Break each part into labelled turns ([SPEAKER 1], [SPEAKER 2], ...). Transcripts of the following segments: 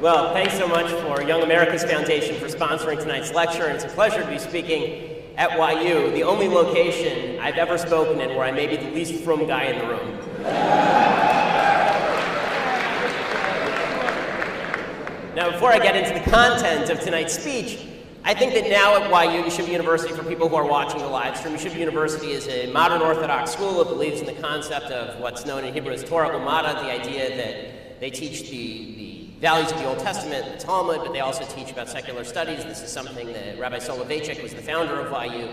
[SPEAKER 1] Well, thanks so much for Young America's Foundation for sponsoring tonight's lecture, and it's a pleasure to be speaking at YU, the only location I've ever spoken in where I may be the least frum guy in the room. Now, before I get into the content of tonight's speech, I think that now at YU, Yeshiva University, for people who are watching the live stream, Yeshiva University is a modern Orthodox school that believes in the concept of what's known in Hebrew as Torah Umada, the idea that they teach the values of the Old Testament, the Talmud, but they also teach about secular studies. This is something that Rabbi Soloveitchik, was the founder of YU,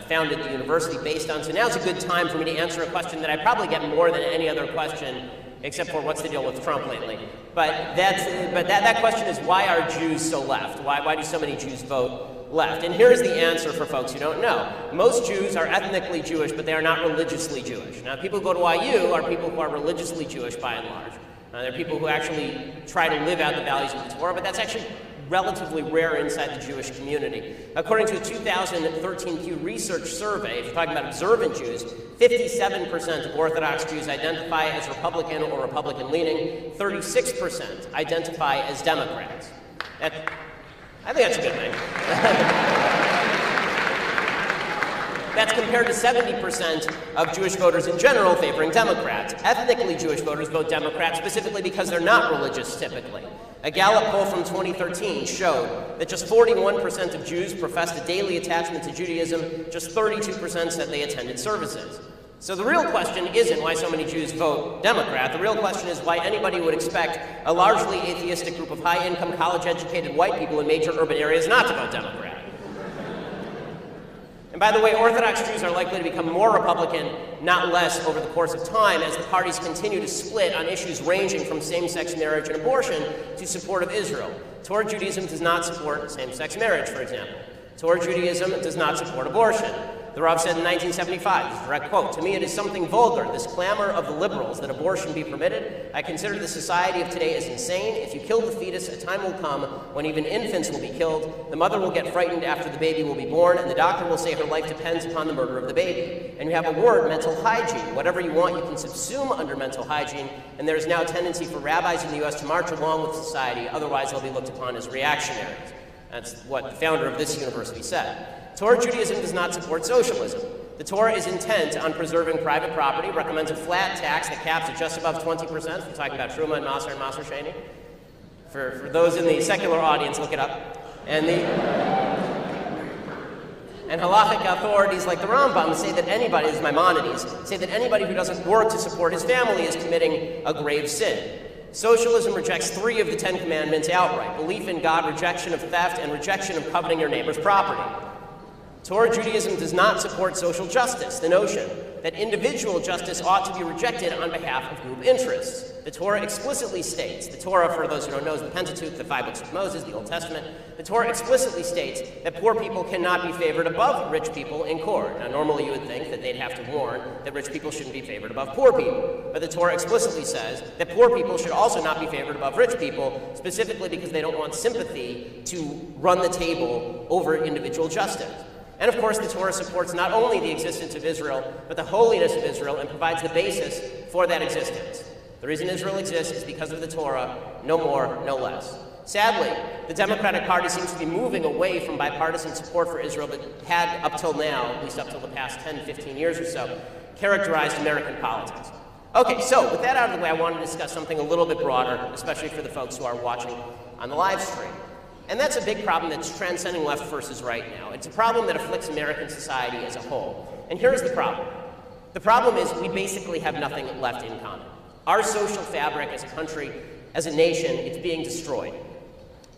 [SPEAKER 1] founded the university based on. So now's a good time for me to answer a question that I probably get more than any other question, except for what's the deal with Trump lately. But that question is, why are Jews so left? Why do so many Jews vote left? And here's the answer for folks who don't know. Most Jews are ethnically Jewish, but they are not religiously Jewish. Now, people who go to YU are people who are religiously Jewish by and large. They're people who actually try to live out the values of the Torah, but that's actually relatively rare inside the Jewish community. According to a 2013 Pew Research survey, if you're talking about observant Jews, 57% of Orthodox Jews identify as Republican or Republican-leaning, 36% identify as Democrats. I think that's a good thing. That's compared to 70% of Jewish voters in general favoring Democrats. Ethnically Jewish voters vote Democrat specifically because they're not religious typically. A Gallup poll from 2013 showed that just 41% of Jews professed a daily attachment to Judaism, just 32% said they attended services. So the real question isn't why so many Jews vote Democrat. The real question is why anybody would expect a largely atheistic group of high-income, college-educated white people in major urban areas not to vote Democrat. And by the way, Orthodox Jews are likely to become more Republican, not less, over the course of time as the parties continue to split on issues ranging from same-sex marriage and abortion to support of Israel. Torah Judaism does not support same-sex marriage, for example. Torah Judaism does not support abortion. The Rav said in 1975, this is a direct quote, "To me it is something vulgar, this clamor of the liberals that abortion be permitted. I consider the society of today as insane. If you kill the fetus, a time will come when even infants will be killed. The mother will get frightened after the baby will be born, and the doctor will say her life depends upon the murder of the baby. And you have a word, mental hygiene. Whatever you want, you can subsume under mental hygiene, and there is now a tendency for rabbis in the U.S. to march along with society, otherwise they'll be looked upon as reactionaries." That's what the founder of this university said. Torah Judaism does not support socialism. The Torah is intent on preserving private property, recommends a flat tax that caps at just above 20%. We're talking about Truma and Maser Sheni. For those in the secular audience, look it up. And halachic authorities like the Rambam say that anybody, this is Maimonides, say that anybody who doesn't work to support his family is committing a grave sin. Socialism rejects 3 of the 10 commandments outright: belief in God, rejection of theft, and rejection of coveting your neighbor's property. Torah Judaism does not support social justice, the notion that individual justice ought to be rejected on behalf of group interests. The Torah explicitly states, the Torah, for those who don't know, is the Pentateuch, the 5 books of Moses, the Old Testament. The Torah explicitly states that poor people cannot be favored above rich people in court. Now, normally you would think that they'd have to warn that rich people shouldn't be favored above poor people. But the Torah explicitly says that poor people should also not be favored above rich people, specifically because they don't want sympathy to run the table over individual justice. And of course, the Torah supports not only the existence of Israel, but the holiness of Israel, and provides the basis for that existence. The reason Israel exists is because of the Torah, no more, no less. Sadly, the Democratic Party seems to be moving away from bipartisan support for Israel that had, up till now, at least up till the past 10, 15 years or so, characterized American politics. Okay, so with that out of the way, I want to discuss something a little bit broader, especially for the folks who are watching on the live stream. And that's a big problem that's transcending left versus right now. It's a problem that afflicts American society as a whole. And here's the problem. The problem is we basically have nothing left in common. Our social fabric as a country, as a nation, it's being destroyed.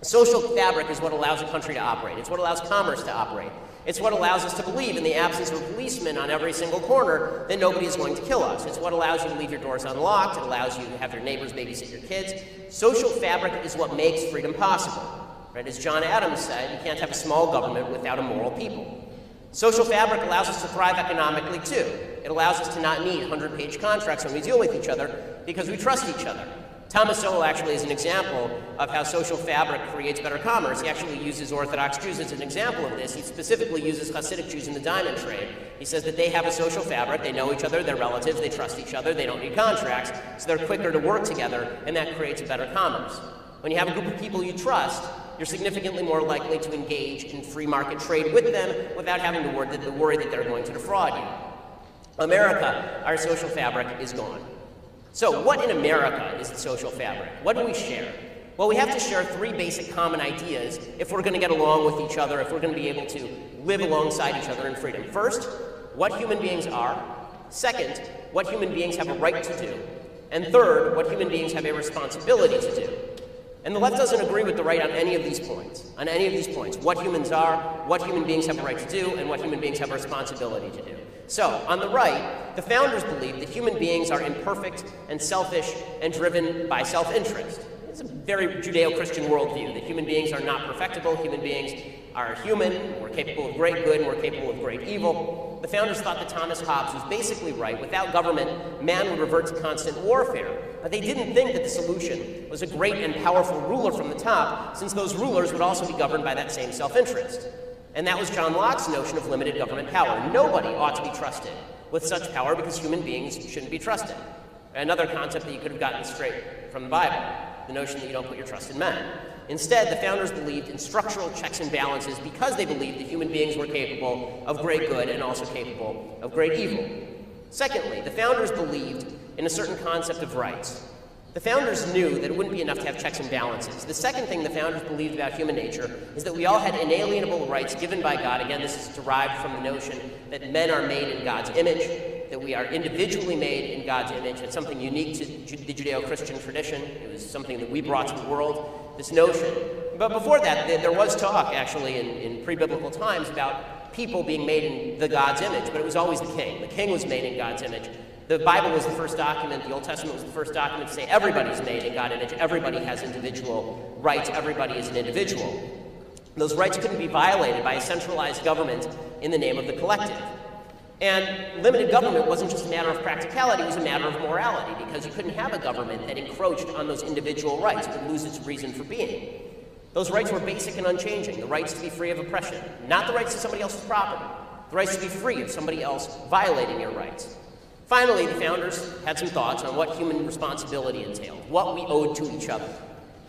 [SPEAKER 1] Social fabric is what allows a country to operate. It's what allows commerce to operate. It's what allows us to believe, in the absence of a policeman on every single corner, that nobody is going to kill us. It's what allows you to leave your doors unlocked. It allows you to have your neighbors babysit your kids. Social fabric is what makes freedom possible. Right? As John Adams said, you can't have a small government without a moral people. Social fabric allows us to thrive economically, too. It allows us to not need 100-page contracts when we deal with each other because we trust each other. Thomas Sowell actually is an example of how social fabric creates better commerce. He actually uses Orthodox Jews as an example of this. He specifically uses Hasidic Jews in the diamond trade. He says that they have a social fabric, they know each other, they're relatives, they trust each other, they don't need contracts, so they're quicker to work together, and that creates a better commerce. When you have a group of people you trust, you're significantly more likely to engage in free market trade with them without having to worry that they're going to defraud you. America, our social fabric, is gone. So what in America is the social fabric? What do we share? Well, we have to share three basic common ideas if we're going to get along with each other, if we're going to be able to live alongside each other in freedom. First, what human beings are. Second, what human beings have a right to do. And third, what human beings have a responsibility to do. And the left doesn't agree with the right on any of these points. What humans are, what human beings have a right to do, and what human beings have a responsibility to do. So, on the right, the founders believed that human beings are imperfect and selfish and driven by self-interest. It's a very Judeo-Christian worldview, that human beings are not perfectible, human beings are human, we're capable of great good, and we're capable of great evil. The founders thought that Thomas Hobbes was basically right. Without government, man would revert to constant warfare. But they didn't think that the solution was a great and powerful ruler from the top, since those rulers would also be governed by that same self-interest. And that was John Locke's notion of limited government power. Nobody ought to be trusted with such power because human beings shouldn't be trusted. Another concept that you could have gotten straight from the Bible, the notion that you don't put your trust in men. Instead, the founders believed in structural checks and balances because they believed that human beings were capable of great good and also capable of great evil. Secondly, the founders believed in a certain concept of rights. The founders knew that it wouldn't be enough to have checks and balances. The second thing the founders believed about human nature is that we all had inalienable rights given by God. Again, this is derived from the notion that men are made in God's image, that we are individually made in God's image. It's something unique to the Judeo-Christian tradition. It was something that we brought to the world, this notion. But before that, there was talk, actually, in pre-biblical times about people being made in the God's image, but it was always the king. The king was made in God's image. The Bible was the first document, the Old Testament was the first document to say everybody's made in God's image, everybody has individual rights, everybody is an individual. Those rights couldn't be violated by a centralized government in the name of the collective. And limited government wasn't just a matter of practicality, it was a matter of morality, because you couldn't have a government that encroached on those individual rights. It would lose its reason for being. Those rights were basic and unchanging, the rights to be free of oppression, not the rights to somebody else's property, the rights to be free of somebody else violating your rights. Finally, the founders had some thoughts on what human responsibility entailed, what we owed to each other.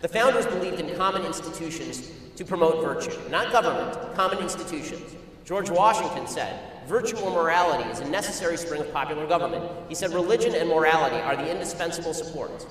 [SPEAKER 1] The founders believed in common institutions to promote virtue, not government, common institutions. George Washington said, "Virtue or morality is a necessary spring of popular government." He said, "Religion and morality are the indispensable supports."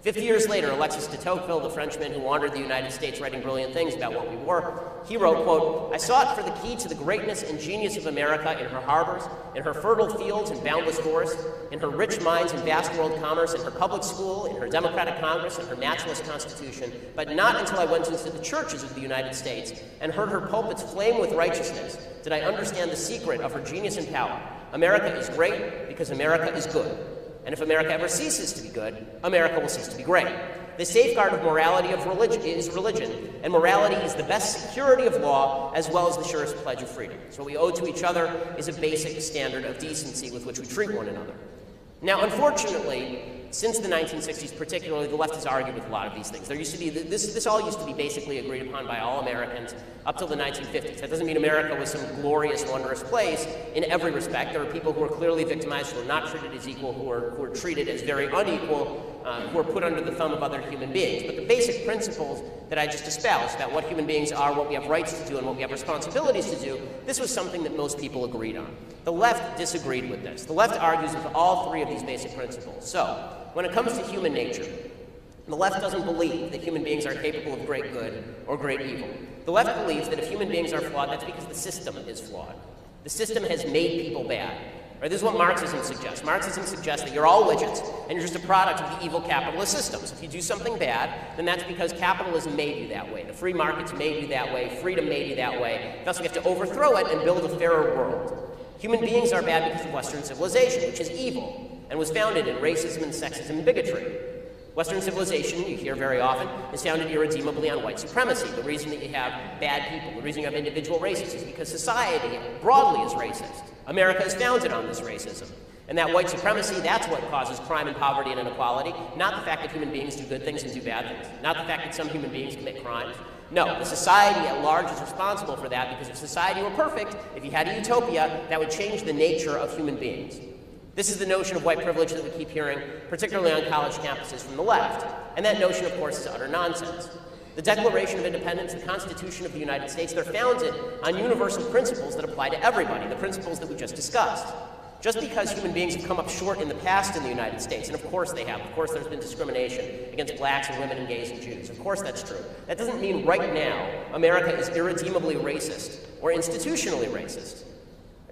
[SPEAKER 1] 50 years later, Alexis de Tocqueville, the Frenchman who wandered the United States writing brilliant things about what we were, he wrote, quote, "I sought for the key to the greatness and genius of America in her harbors, in her fertile fields and boundless forests, in her rich mines and vast world commerce, in her public school, in her democratic Congress, and her matchless Constitution, but not until I went into the churches of the United States and heard her pulpits flame with righteousness did I understand the secret of her genius and power. America is great because America is good. And if America ever ceases to be good, America will cease to be great." The safeguard of morality of religion is religion, and morality is the best security of law as well as the surest pledge of freedom. So what we owe to each other is a basic standard of decency with which we treat one another. Now, unfortunately, since the 1960s particularly, the left has argued with a lot of these things. There used to be, this all used to be basically agreed upon by all Americans up till the 1950s. That doesn't mean America was some glorious, wondrous place in every respect. There were people who were clearly victimized, who were not treated as equal, who were treated as very unequal, who were put under the thumb of other human beings. But the basic principles that I just espoused about what human beings are, what we have rights to do, and what we have responsibilities to do, this was something that most people agreed on. The left disagreed with this. The left argues with all three of these basic principles. So, when it comes to human nature, the left doesn't believe that human beings are capable of great good or great evil. The left believes that if human beings are flawed, that's because the system is flawed. The system has made people bad. Right? This is what Marxism suggests. Marxism suggests that you're all widgets, and you're just a product of the evil capitalist system. So if you do something bad, then that's because capitalism made you that way. The free markets made you that way. Freedom made you that way. Thus, we have to overthrow it and build a fairer world. Human beings are bad because of Western civilization, which is evil, and was founded in racism and sexism and bigotry. Western civilization, you hear very often, is founded irredeemably on white supremacy. The reason that you have bad people, the reason you have individual races is because society broadly is racist. America is founded on this racism. And that white supremacy, that's what causes crime and poverty and inequality, not the fact that human beings do good things and do bad things, not the fact that some human beings commit crimes. No, the society at large is responsible for that, because if society were perfect, if you had a utopia, that would change the nature of human beings. This is the notion of white privilege that we keep hearing, particularly on college campuses from the left. And that notion, of course, is utter nonsense. The Declaration of Independence, the Constitution of the United States, they're founded on universal principles that apply to everybody, the principles that we just discussed. Just because human beings have come up short in the past in the United States, and of course they have, of course there's been discrimination against blacks and women and gays and Jews, of course that's true. That doesn't mean right now America is irredeemably racist or institutionally racist.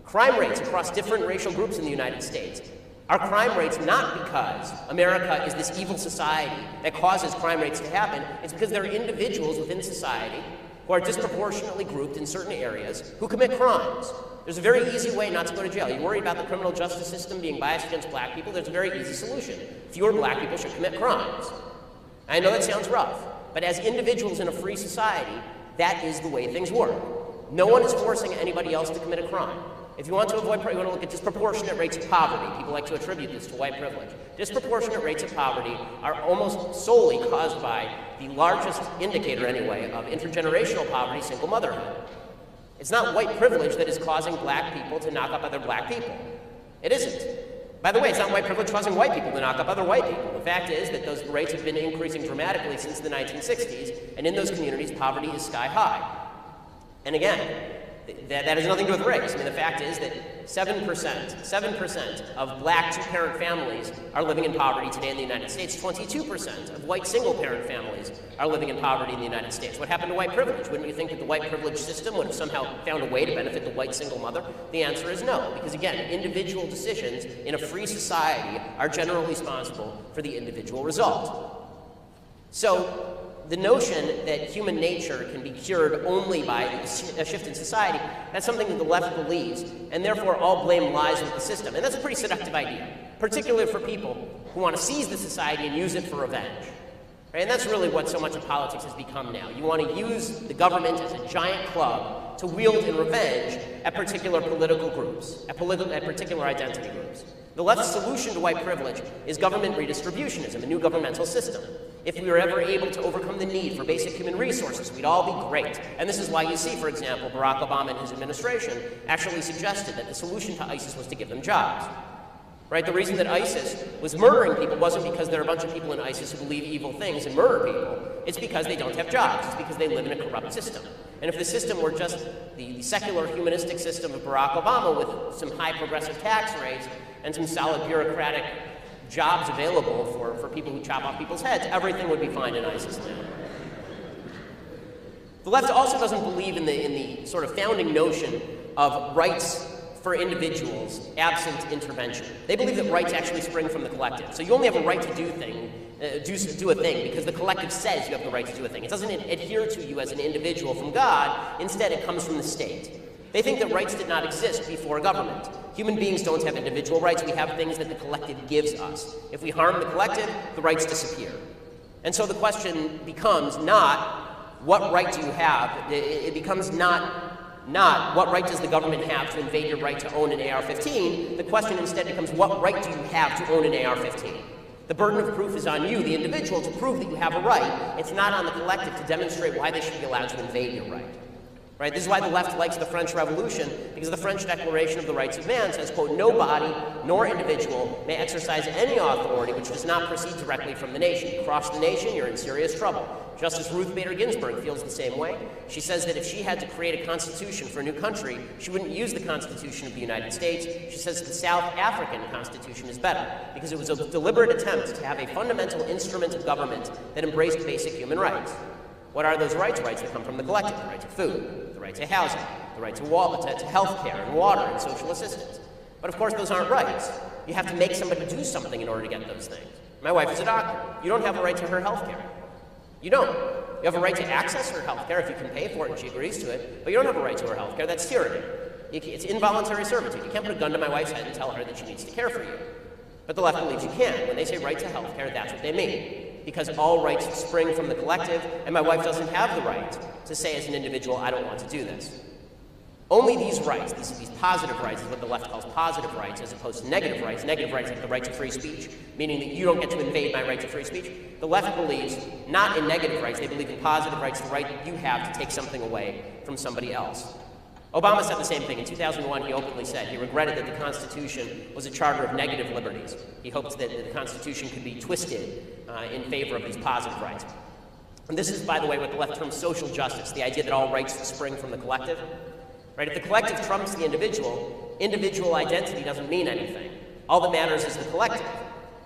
[SPEAKER 1] Crime rates across different racial groups in the United States are crime rates not because America is this evil society that causes crime rates to happen, it's because there are individuals within society who are disproportionately grouped in certain areas who commit crimes. There's a very easy way not to go to jail. You worry about the criminal justice system being biased against black people, there's a very easy solution. Fewer black people should commit crimes. I know that sounds rough, but as individuals in a free society, that is the way things work. No one is forcing anybody else to commit a crime. If you want to avoid, you want to look at disproportionate rates of poverty. People like to attribute this to white privilege. Disproportionate rates of poverty are almost solely caused by the largest indicator, anyway, of intergenerational poverty, single motherhood. It's not white privilege that is causing black people to knock up other black people. It isn't. By the way, it's not white privilege causing white people to knock up other white people. The fact is that those rates have been increasing dramatically since the 1960s, and in those communities, poverty is sky high. And again, that has nothing to do with race. I mean, the fact is that 7% of black two-parent families are living in poverty today in the United States. 22% of white single-parent families are living in poverty in the United States. What happened to white privilege? Wouldn't you think that the white privilege system would have somehow found a way to benefit the white single mother? The answer is no, because again, individual decisions in a free society are generally responsible for the individual result. So, the notion that human nature can be cured only by a shift in society, that's something that the left believes, and therefore all blame lies with the system. And that's a pretty seductive idea, particularly for people who want to seize the society and use it for revenge. Right? And that's really what so much of politics has become now. You want to use the government as a giant club to wield in revenge at particular political groups, at particular identity groups. The left's solution to white privilege is government redistributionism, a new governmental system. If we were ever able to overcome the need for basic human resources, we'd all be great. And this is why you see, for example, Barack Obama and his administration actually suggested that the solution to ISIS was to give them jobs. Right? The reason that ISIS was murdering people wasn't because there are a bunch of people in ISIS who believe evil things and murder people. It's because they don't have jobs. It's because they live in a corrupt system. And if the system were just the secular humanistic system of Barack Obama with some high progressive tax rates and some solid bureaucratic jobs available for people who chop off people's heads, everything would be fine in ISIS land. The left also doesn't believe in the sort of founding notion of rights for individuals absent intervention. They believe that rights actually spring from the collective. So you only have a right to do a thing because the collective says you have the right to do a thing. It doesn't adhere to you as an individual from God. Instead, it comes from the state. They think that rights did not exist before government. Human beings don't have individual rights. We have things that the collective gives us. If we harm the collective, the rights disappear. And so the question becomes not what right do you have. It becomes not what right does the government have to invade your right to own an AR-15. The question instead becomes what right do you have to own an AR-15? The burden of proof is on you, the individual, to prove that you have a right. It's not on the collective to demonstrate why they should be allowed to invade your right. Right? This is why the left likes the French Revolution, because the French Declaration of the Rights of Man says, quote, "No body nor individual may exercise any authority which does not proceed directly from the nation. You cross the nation, you're in serious trouble." Justice Ruth Bader Ginsburg feels the same way. She says that if she had to create a constitution for a new country, she wouldn't use the Constitution of the United States. She says the South African Constitution is better, because it was a deliberate attempt to have a fundamental instrument of government that embraced basic human rights. What are those rights? Rights that come from the collective. The right to food, the right to housing, the right to health care and water and social assistance. But of course, those aren't rights. You have to make somebody do something in order to get those things. My wife is a doctor. You don't have a right to her health care. You don't. You have a right to access her health care if you can pay for it and she agrees to it, but you don't have a right to her health care. That's tyranny. It's involuntary servitude. You can't put a gun to my wife's head and tell her that she needs to care for you. But the left believes you can. When they say right to health care, that's what they mean. Because all rights spring from the collective, and my wife doesn't have the right to say as an individual, I don't want to do this. Only these rights, these positive rights, is what the left calls positive rights, as opposed to negative rights. Negative rights like the right to free speech, meaning that you don't get to invade my right to free speech. The left believes not in negative rights, they believe in positive rights, the right that you have to take something away from somebody else. Obama said the same thing. In 2001, he openly said he regretted that the Constitution was a charter of negative liberties. He hoped that the Constitution could be twisted in favor of these positive rights. And this is, by the way, what the left terms social justice, the idea that all rights spring from the collective. Right? If the collective trumps the individual identity doesn't mean anything. All that matters is the collective.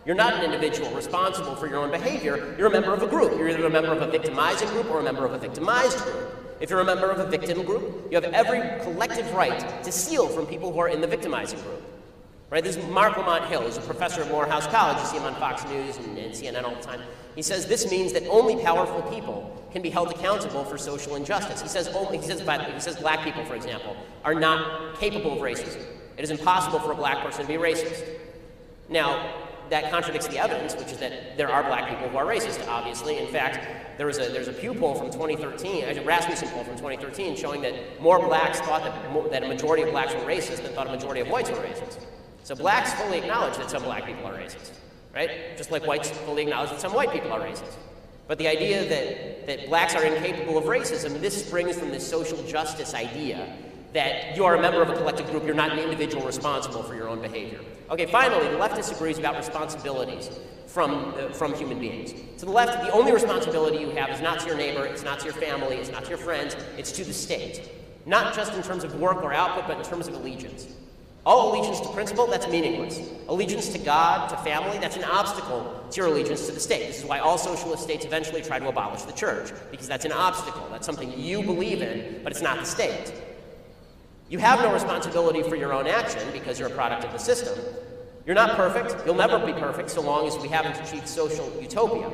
[SPEAKER 1] You're not an individual responsible for your own behavior. You're a member of a group. You're either a member of a victimizing group or a member of a victimized group. If you're a member of a victim group, you have every collective right to steal from people who are in the victimizing group. Right? This is Mark Lamont Hill, who's a professor at Morehouse College. You see him on Fox News and CNN all the time. He says this means that only powerful people can be held accountable for social injustice. He says black people, for example, are not capable of racism. It is impossible for a black person to be racist. Now, that contradicts the evidence, which is that there are black people who are racist, obviously. In fact, there's a Pew poll from 2013, a Rasmussen poll from 2013, showing that more blacks thought that a majority of blacks were racist than thought a majority of whites were racist. So blacks fully acknowledge that some black people are racist, right? Just like whites fully acknowledge that some white people are racist. But the idea that blacks are incapable of racism, this springs from this social justice idea that you are a member of a collective group, you're not an individual responsible for your own behavior. Okay, finally, the left disagrees about responsibilities from human beings. To the left, the only responsibility you have is not to your neighbor, it's not to your family, it's not to your friends, it's to the state. Not just in terms of work or output, but in terms of allegiance. All allegiance to principle, that's meaningless. Allegiance to God, to family, that's an obstacle to your allegiance to the state. This is why all socialist states eventually try to abolish the church, because that's an obstacle. That's something you believe in, but it's not the state. You have no responsibility for your own action because you're a product of the system. You're not perfect. You'll never be perfect so long as we haven't achieved social utopia.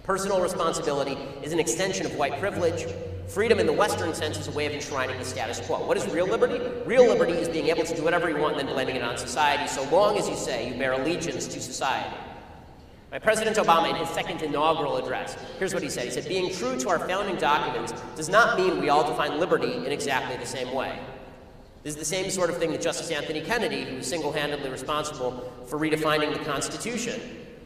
[SPEAKER 1] Personal responsibility is an extension of white privilege. Freedom in the Western sense is a way of enshrining the status quo. What is real liberty? Real liberty is being able to do whatever you want and then blaming it on society, so long as you say you bear allegiance to society. President Obama, in his second inaugural address, here's what he said. He said, being true to our founding documents does not mean we all define liberty in exactly the same way. This is the same sort of thing that Justice Anthony Kennedy, who was single-handedly responsible for redefining the Constitution,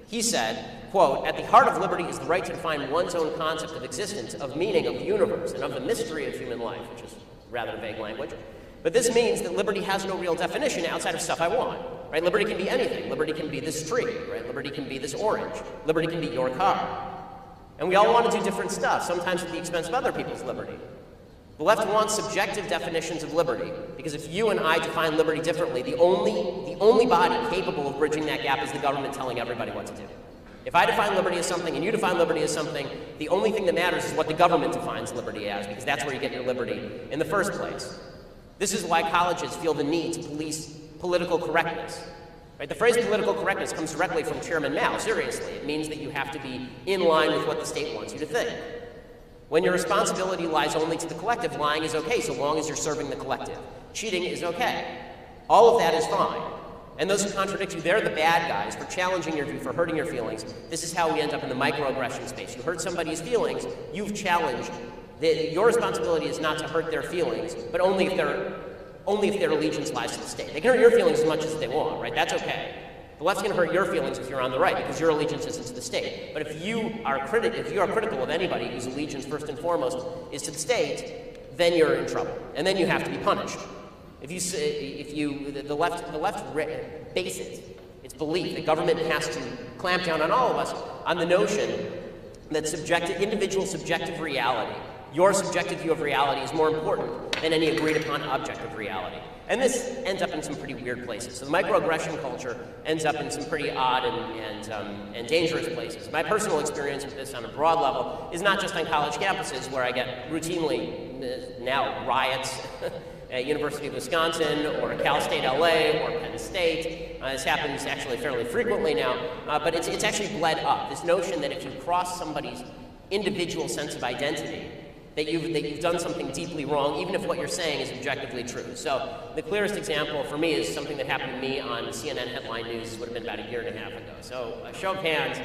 [SPEAKER 1] he said, quote, at the heart of liberty is the right to define one's own concept of existence, of meaning, of the universe, and of the mystery of human life, which is rather vague language. But this means that liberty has no real definition outside of stuff I want. Right? Liberty can be anything. Liberty can be this tree. Right? Liberty can be this orange. Liberty can be your car. And we all want to do different stuff, sometimes at the expense of other people's liberty. The left wants subjective definitions of liberty, because if you and I define liberty differently, the only body capable of bridging that gap is the government telling everybody what to do. If I define liberty as something and you define liberty as something, the only thing that matters is what the government defines liberty as, because that's where you get your liberty in the first place. This is why colleges feel the need to police political correctness. Right? The phrase political correctness comes directly from Chairman Mao, seriously. It means that you have to be in line with what the state wants you to think. When your responsibility lies only to the collective, lying is okay so long as you're serving the collective. Cheating is okay. All of that is fine. And those who contradict you, they're the bad guys for challenging your view, for hurting your feelings. This is how we end up in the microaggression space. You hurt somebody's feelings, you've challenged. Your responsibility is not to hurt their feelings, but only if their allegiance lies to the state. They can hurt your feelings as much as they want, right? That's okay. The left's going to hurt your feelings if you're on the right, because your allegiance isn't to the state. But if you are critical of anybody whose allegiance first and foremost is to the state, then you're in trouble, and then you have to be punished. The left bases its belief that government has to clamp down on all of us on the notion that individual subjective reality, your subjective view of reality, is more important than any agreed-upon objective reality. And this ends up in some pretty weird places. So the microaggression culture ends up in some pretty odd and dangerous places. My personal experience with this on a broad level is not just on college campuses, where I get routinely now riots at University of Wisconsin or at Cal State LA or Penn State. This happens actually fairly frequently now, but it's actually bled up. This notion that if you cross somebody's individual sense of identity, that you've done something deeply wrong, even if what you're saying is objectively true. So the clearest example for me is something that happened to me on CNN headline news. Would have been about a year and a half ago. So a show of hands,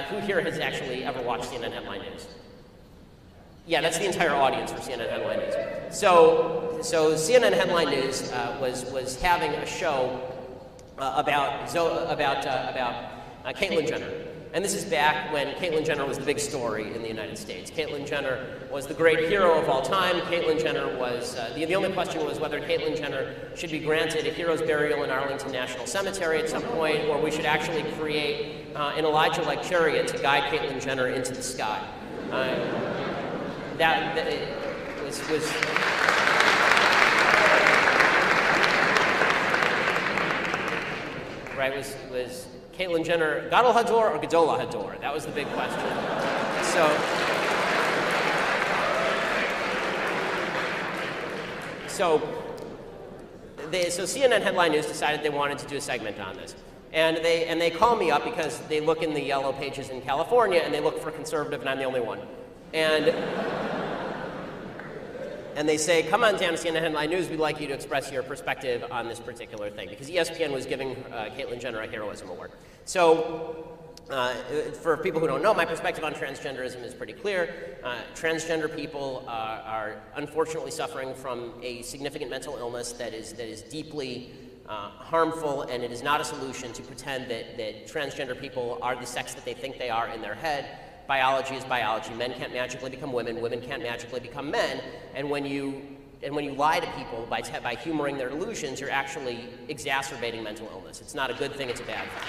[SPEAKER 1] who here has actually ever watched CNN headline news? Yeah, that's the entire audience for CNN headline news. So CNN headline news was having a show about Caitlyn Jenner. And this is back when Caitlyn Jenner was the big story in the United States. Caitlyn Jenner was the great hero of all time. Caitlyn Jenner was, the only question was whether Caitlyn Jenner should be granted a hero's burial in Arlington National Cemetery at some point, or we should actually create an Elijah-like chariot to guide Caitlyn Jenner into the sky. That was right, was Caitlyn Jenner Gadol Hador or Gedolah Hador? That was the big question. So CNN Headline News decided they wanted to do a segment on this. And they call me up because they look in the yellow pages in California and they look for conservative and I'm the only one. And they say, come on down to CNN Headline News, we'd like you to express your perspective on this particular thing, because ESPN was giving Caitlyn Jenner a heroism award. So for people who don't know, my perspective on transgenderism is pretty clear. Transgender people are unfortunately suffering from a significant mental illness that is deeply harmful, and it is not a solution to pretend that transgender people are the sex that they think they are in their head. Biology is biology. Men can't magically become women. Women can't magically become men. And when you lie to people by humoring their delusions, you're actually exacerbating mental illness. It's not a good thing. It's a bad thing.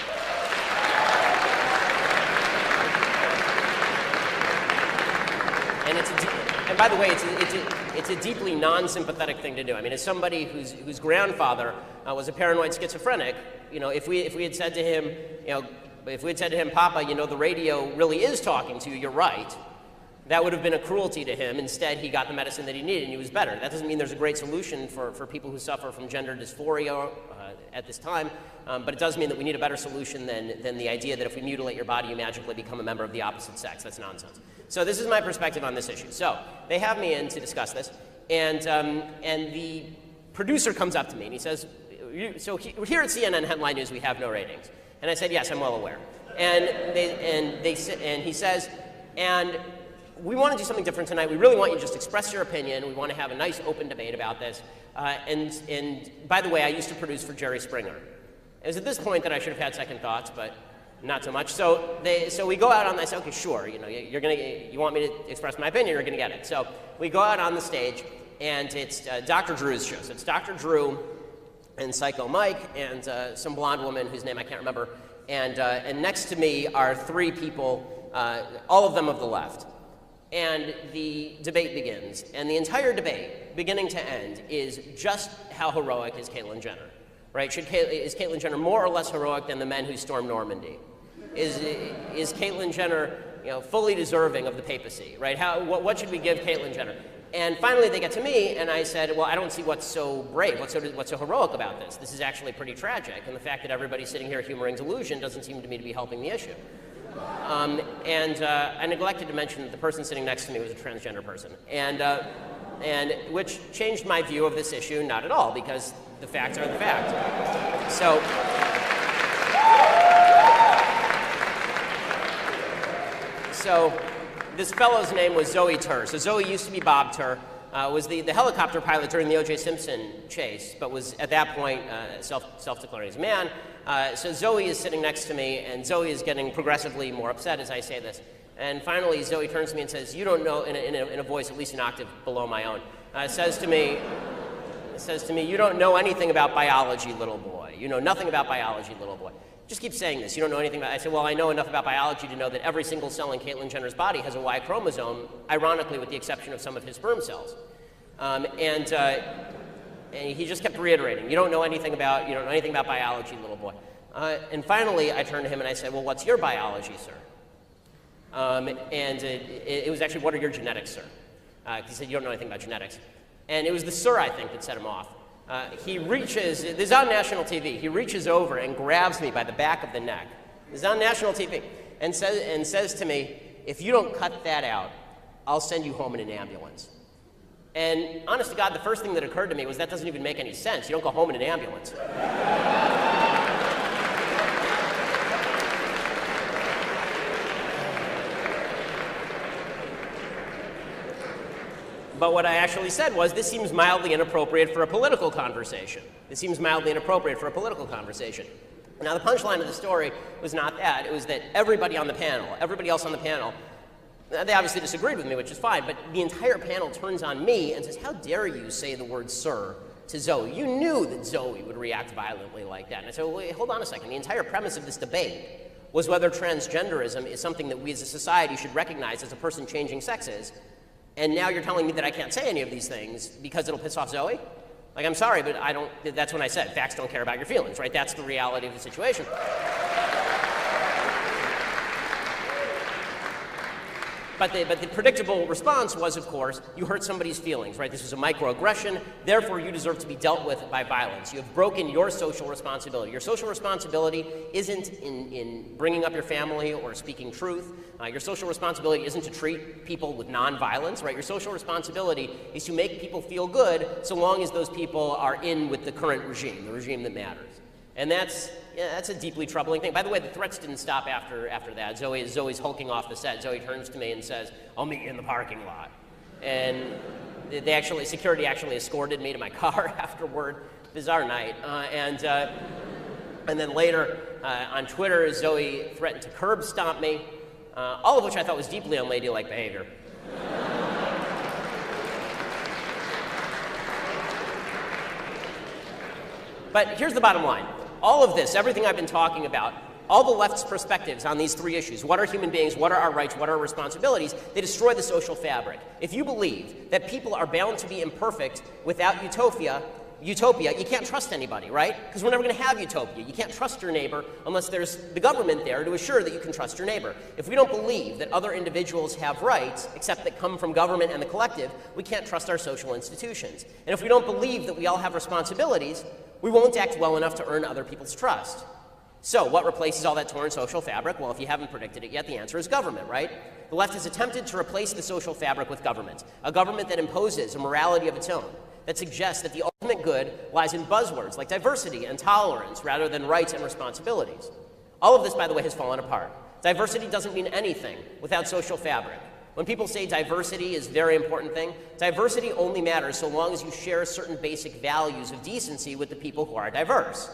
[SPEAKER 1] And by the way, it's a deeply non-sympathetic thing to do. I mean, as somebody whose grandfather was a paranoid schizophrenic, you know, if we had said to him, you know, if we had said to him, Papa, you know, the radio really is talking to you, you're right, that would have been a cruelty to him. Instead, he got the medicine that he needed and he was better. That doesn't mean there's a great solution for people who suffer from gender dysphoria at this time, but it does mean that we need a better solution than the idea that if we mutilate your body, you magically become a member of the opposite sex. That's nonsense. So this is my perspective on this issue. So they have me in to discuss this, and the producer comes up to me and he says, so here at CNN Headline News, we have no ratings. And I said, yes, I'm well aware. And he says, and we want to do something different tonight. We really want you to just express your opinion. We want to have a nice open debate about this. And by the way, I used to produce for Jerry Springer. It was at this point that I should have had second thoughts, but not so much. So we go out on this. Okay, sure. You know, you want me to express my opinion? You're going to get it. So we go out on the stage, and it's Dr. Drew's show. So it's Dr. Drew and Psycho Mike and some blonde woman whose name I can't remember. And next to me are three people, all of them of the left. And the debate begins. And the entire debate, beginning to end, is just how heroic is Caitlyn Jenner, right? Is Caitlyn Jenner more or less heroic than the men who stormed Normandy? Is Caitlyn Jenner, you know, fully deserving of the papacy, right? What should we give Caitlyn Jenner? And finally, they get to me, and I said, well, I don't see what's so brave, what's so heroic about this. This is actually pretty tragic, and the fact that everybody's sitting here humoring delusion doesn't seem to me to be helping the issue. I neglected to mention that the person sitting next to me was a transgender person, and which changed my view of this issue, not at all, because the facts are the facts. So this fellow's name was Zoe Tur. So Zoe used to be Bob Tur, was the helicopter pilot during the O.J. Simpson chase, but was at that point self-declaring as a man. So Zoe is sitting next to me, and Zoe is getting progressively more upset as I say this. And finally, Zoe turns to me and says, you don't know, in a voice at least an octave below my own, says to me, you don't know anything about biology, little boy. You know nothing about biology, little boy. Just keep saying this. You don't know anything about it. I said, well, I know enough about biology to know that every single cell in Caitlyn Jenner's body has a Y chromosome, ironically with the exception of some of his sperm cells. And he just kept reiterating, you don't know anything about biology, little boy. And finally, I turned to him and I said, well, what's your biology, sir? It was actually, what are your genetics, sir? He said, you don't know anything about genetics. And it was the sir, I think, that set him off. He reaches, this is on national TV, he reaches over and grabs me by the back of the neck. This is on national TV, and says to me, if you don't cut that out, I'll send you home in an ambulance. And honest to God, the first thing that occurred to me was that doesn't even make any sense. You don't go home in an ambulance. But what I actually said was, this seems mildly inappropriate for a political conversation. This seems mildly inappropriate for a political conversation. Now, the punchline of the story was not that. It was that everybody on the panel, everybody else on the panel, they obviously disagreed with me, which is fine, but the entire panel turns on me and says, how dare you say the word sir to Zoe? You knew that Zoe would react violently like that. And I said, well, wait, hold on a second. The entire premise of this debate was whether transgenderism is something that we as a society should recognize as a person changing sexes. And now you're telling me that I can't say any of these things because it'll piss off Zoe? Like, I'm sorry, but I don't, that's when I said, facts don't care about your feelings, right? That's the reality of the situation. But the predictable response was, of course, you hurt somebody's feelings, right? This was a microaggression, therefore you deserve to be dealt with by violence. You have broken your social responsibility. Your social responsibility isn't in bringing up your family or speaking truth. Your social responsibility isn't to treat people with nonviolence, right? Your social responsibility is to make people feel good so long as those people are in with the current regime, the regime that matters. And that's a deeply troubling thing. By the way, the threats didn't stop after that. Zoe's hulking off the set. Zoe turns to me and says, I'll meet you in the parking lot. And security actually escorted me to my car afterward. Bizarre night. And then later on Twitter, Zoe threatened to curb stomp me, all of which I thought was deeply unladylike behavior. But here's the bottom line. All of this, everything I've been talking about, all the left's perspectives on these three issues, what are human beings, what are our rights, what are our responsibilities, they destroy the social fabric. If you believe that people are bound to be imperfect without utopia, you can't trust anybody, right? Because we're never going to have utopia. You can't trust your neighbor unless there's the government there to assure that you can trust your neighbor. If we don't believe that other individuals have rights, except that come from government and the collective, we can't trust our social institutions. And if we don't believe that we all have responsibilities, we won't act well enough to earn other people's trust. So what replaces all that torn social fabric? Well, if you haven't predicted it yet, the answer is government, right? The left has attempted to replace the social fabric with government, a government that imposes a morality of its own, that suggests that the ultimate good lies in buzzwords like diversity and tolerance rather than rights and responsibilities. All of this, by the way, has fallen apart. Diversity doesn't mean anything without social fabric. When people say diversity is a very important thing, diversity only matters so long as you share certain basic values of decency with the people who are diverse.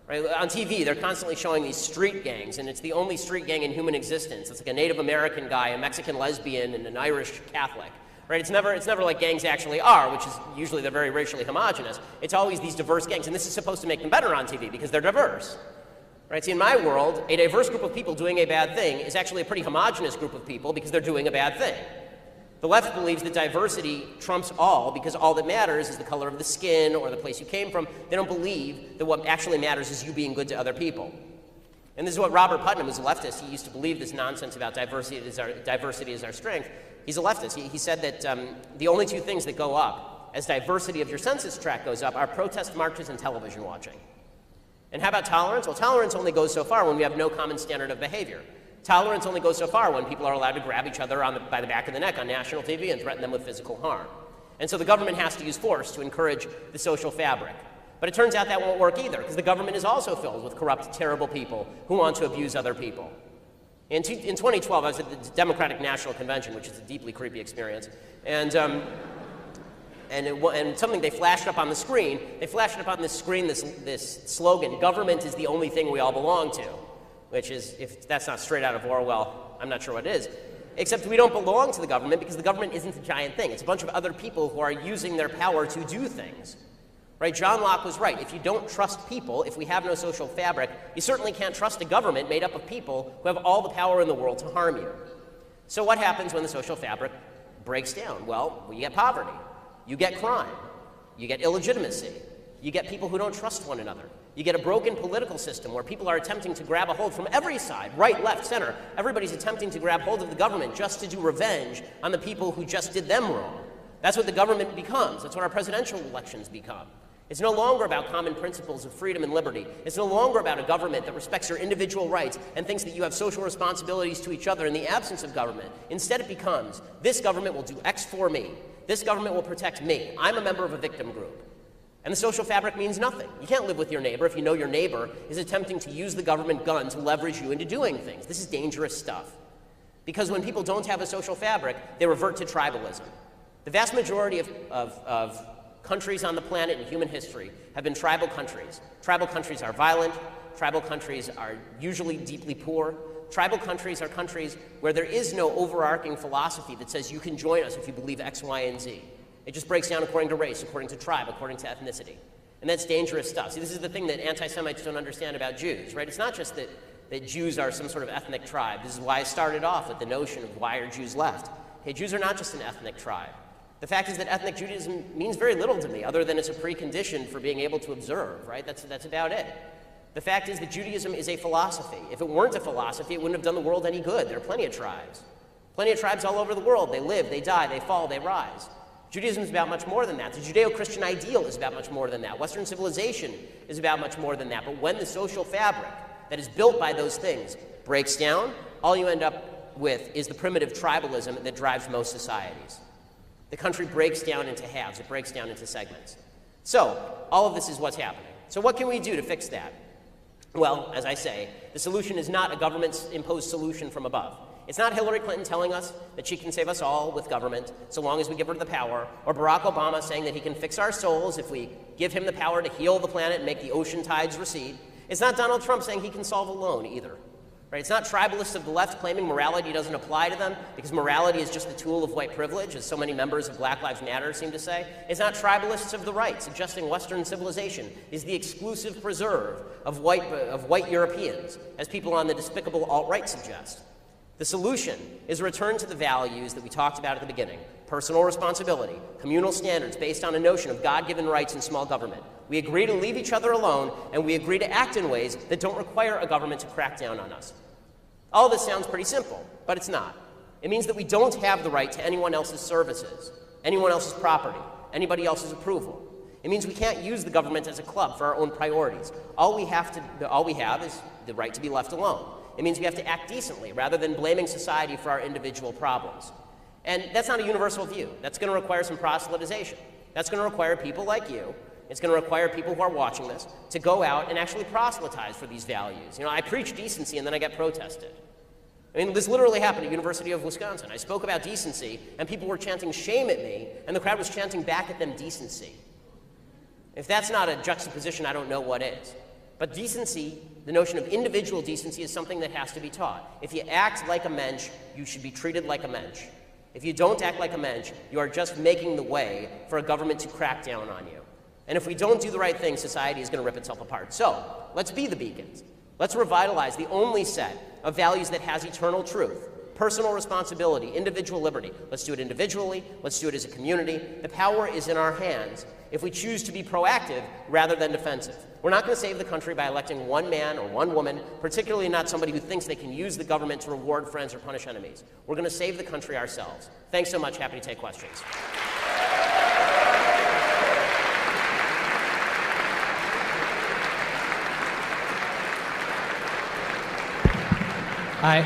[SPEAKER 1] Right? On TV, they're constantly showing these street gangs, and it's the only street gang in human existence. It's like a Native American guy, a Mexican lesbian, and an Irish Catholic. Right? It's never like gangs actually are, which is usually they're very racially homogenous. It's always these diverse gangs, and this is supposed to make them better on TV because they're diverse. Right? See, in my world, a diverse group of people doing a bad thing is actually a pretty homogenous group of people because they're doing a bad thing. The left believes that diversity trumps all because all that matters is the color of the skin or the place you came from. They don't believe that what actually matters is you being good to other people. And this is what Robert Putnam, who's a leftist, he used to believe this nonsense about diversity is our strength. He's a leftist. He said that the only two things that go up as diversity of your census tract goes up are protest marches and television watching. And how about tolerance? Well, tolerance only goes so far when we have no common standard of behavior. Tolerance only goes so far when people are allowed to grab each other by the back of the neck on national TV and threaten them with physical harm. And so the government has to use force to encourage the social fabric. But it turns out that won't work either, because the government is also filled with corrupt, terrible people who want to abuse other people. In 2012, I was at the Democratic National Convention, which is a deeply creepy experience, and something they flashed up on the screen. They flashed up on this screen this slogan, "Government is the only thing we all belong to," which is, if that's not straight out of Orwell, I'm not sure what is. Except we don't belong to the government because the government isn't a giant thing. It's a bunch of other people who are using their power to do things. Right? John Locke was right. If you don't trust people, if we have no social fabric, you certainly can't trust a government made up of people who have all the power in the world to harm you. So what happens when the social fabric breaks down? Well, you get poverty. You get crime. You get illegitimacy. You get people who don't trust one another. You get a broken political system where people are attempting to grab a hold from every side, right, left, center. Everybody's attempting to grab hold of the government just to do revenge on the people who just did them wrong. That's what the government becomes. That's what our presidential elections become. It's no longer about common principles of freedom and liberty. It's no longer about a government that respects your individual rights and thinks that you have social responsibilities to each other in the absence of government. Instead, it becomes, this government will do X for me. This government will protect me. I'm a member of a victim group. And the social fabric means nothing. You can't live with your neighbor if you know your neighbor is attempting to use the government gun to leverage you into doing things. This is dangerous stuff. Because when people don't have a social fabric, they revert to tribalism. The vast majority of countries on the planet in human history have been tribal countries. Tribal countries are violent. Tribal countries are usually deeply poor. Tribal countries are countries where there is no overarching philosophy that says you can join us if you believe X, Y, and Z. It just breaks down according to race, according to tribe, according to ethnicity. And that's dangerous stuff. See, this is the thing that anti-Semites don't understand about Jews, right? It's not just that Jews are some sort of ethnic tribe. This is why I started off with the notion of why are Jews left. Okay, Jews are not just an ethnic tribe. The fact is that ethnic Judaism means very little to me, other than it's a precondition for being able to observe, right? That's about it. The fact is that Judaism is a philosophy. If it weren't a philosophy, it wouldn't have done the world any good. There are plenty of tribes. Plenty of tribes all over the world. They live, they die, they fall, they rise. Judaism is about much more than that. The Judeo-Christian ideal is about much more than that. Western civilization is about much more than that. But when the social fabric that is built by those things breaks down, all you end up with is the primitive tribalism that drives most societies. The country breaks down into halves. It breaks down into segments. So all of this is what's happening. So what can we do to fix that? Well, as I say, the solution is not a government-imposed solution from above. It's not Hillary Clinton telling us that she can save us all with government so long as we give her the power, or Barack Obama saying that he can fix our souls if we give him the power to heal the planet and make the ocean tides recede. It's not Donald Trump saying he can solve alone either. Right? It's not tribalists of the left claiming morality doesn't apply to them because morality is just a tool of white privilege, as so many members of Black Lives Matter seem to say. It's not tribalists of the right suggesting Western civilization is the exclusive preserve of white Europeans, as people on the despicable alt-right suggest. The solution is a return to the values that we talked about at the beginning: personal responsibility, communal standards based on a notion of God-given rights and small government. We agree to leave each other alone, and we agree to act in ways that don't require a government to crack down on us. All this sounds pretty simple, but it's not. It means that we don't have the right to anyone else's services, anyone else's property, anybody else's approval. It means we can't use the government as a club for our own priorities. All we have is the right to be left alone. It means we have to act decently rather than blaming society for our individual problems. And that's not a universal view. That's going to require some proselytization. That's going to require people like you. It's going to require people who are watching this to go out and actually proselytize for these values. You know, I preach decency and then I get protested. I mean, this literally happened at University of Wisconsin. I spoke about decency and people were chanting shame at me and the crowd was chanting back at them decency. If that's not a juxtaposition, I don't know what is. But decency, the notion of individual decency, is something that has to be taught. If you act like a mensch, you should be treated like a mensch. If you don't act like a mensch, you are just making the way for a government to crack down on you. And if we don't do the right thing, society is going to rip itself apart. So let's be the beacons. Let's revitalize the only set of values that has eternal truth: personal responsibility, individual liberty. Let's do it individually. Let's do it as a community. The power is in our hands if we choose to be proactive rather than defensive. We're not going to save the country by electing one man or one woman, particularly not somebody who thinks they can use the government to reward friends or punish enemies. We're going to save the country ourselves. Thanks so much. Happy to take questions.
[SPEAKER 2] Hi,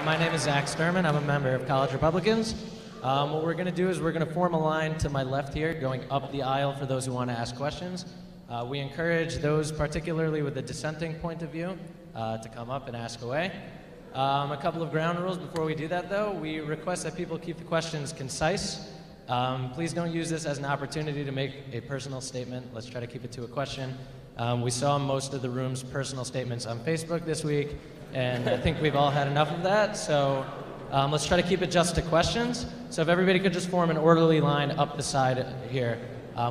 [SPEAKER 2] my name is Zach Sturman. I'm a member of College Republicans. What we're going to do is we're going to form a line to my left here, going up the aisle for those who want to ask questions. We encourage those, particularly with a dissenting point of view, to come up and ask away. A couple of ground rules before we do that, though. We request that people keep the questions concise. Please don't use this as an opportunity to make a personal statement. Let's try to keep it to a question. We saw most of the room's personal statements on Facebook this week, and I think we've all had enough of that, so let's try to keep it just to questions. So if everybody could just form an orderly line up the side here,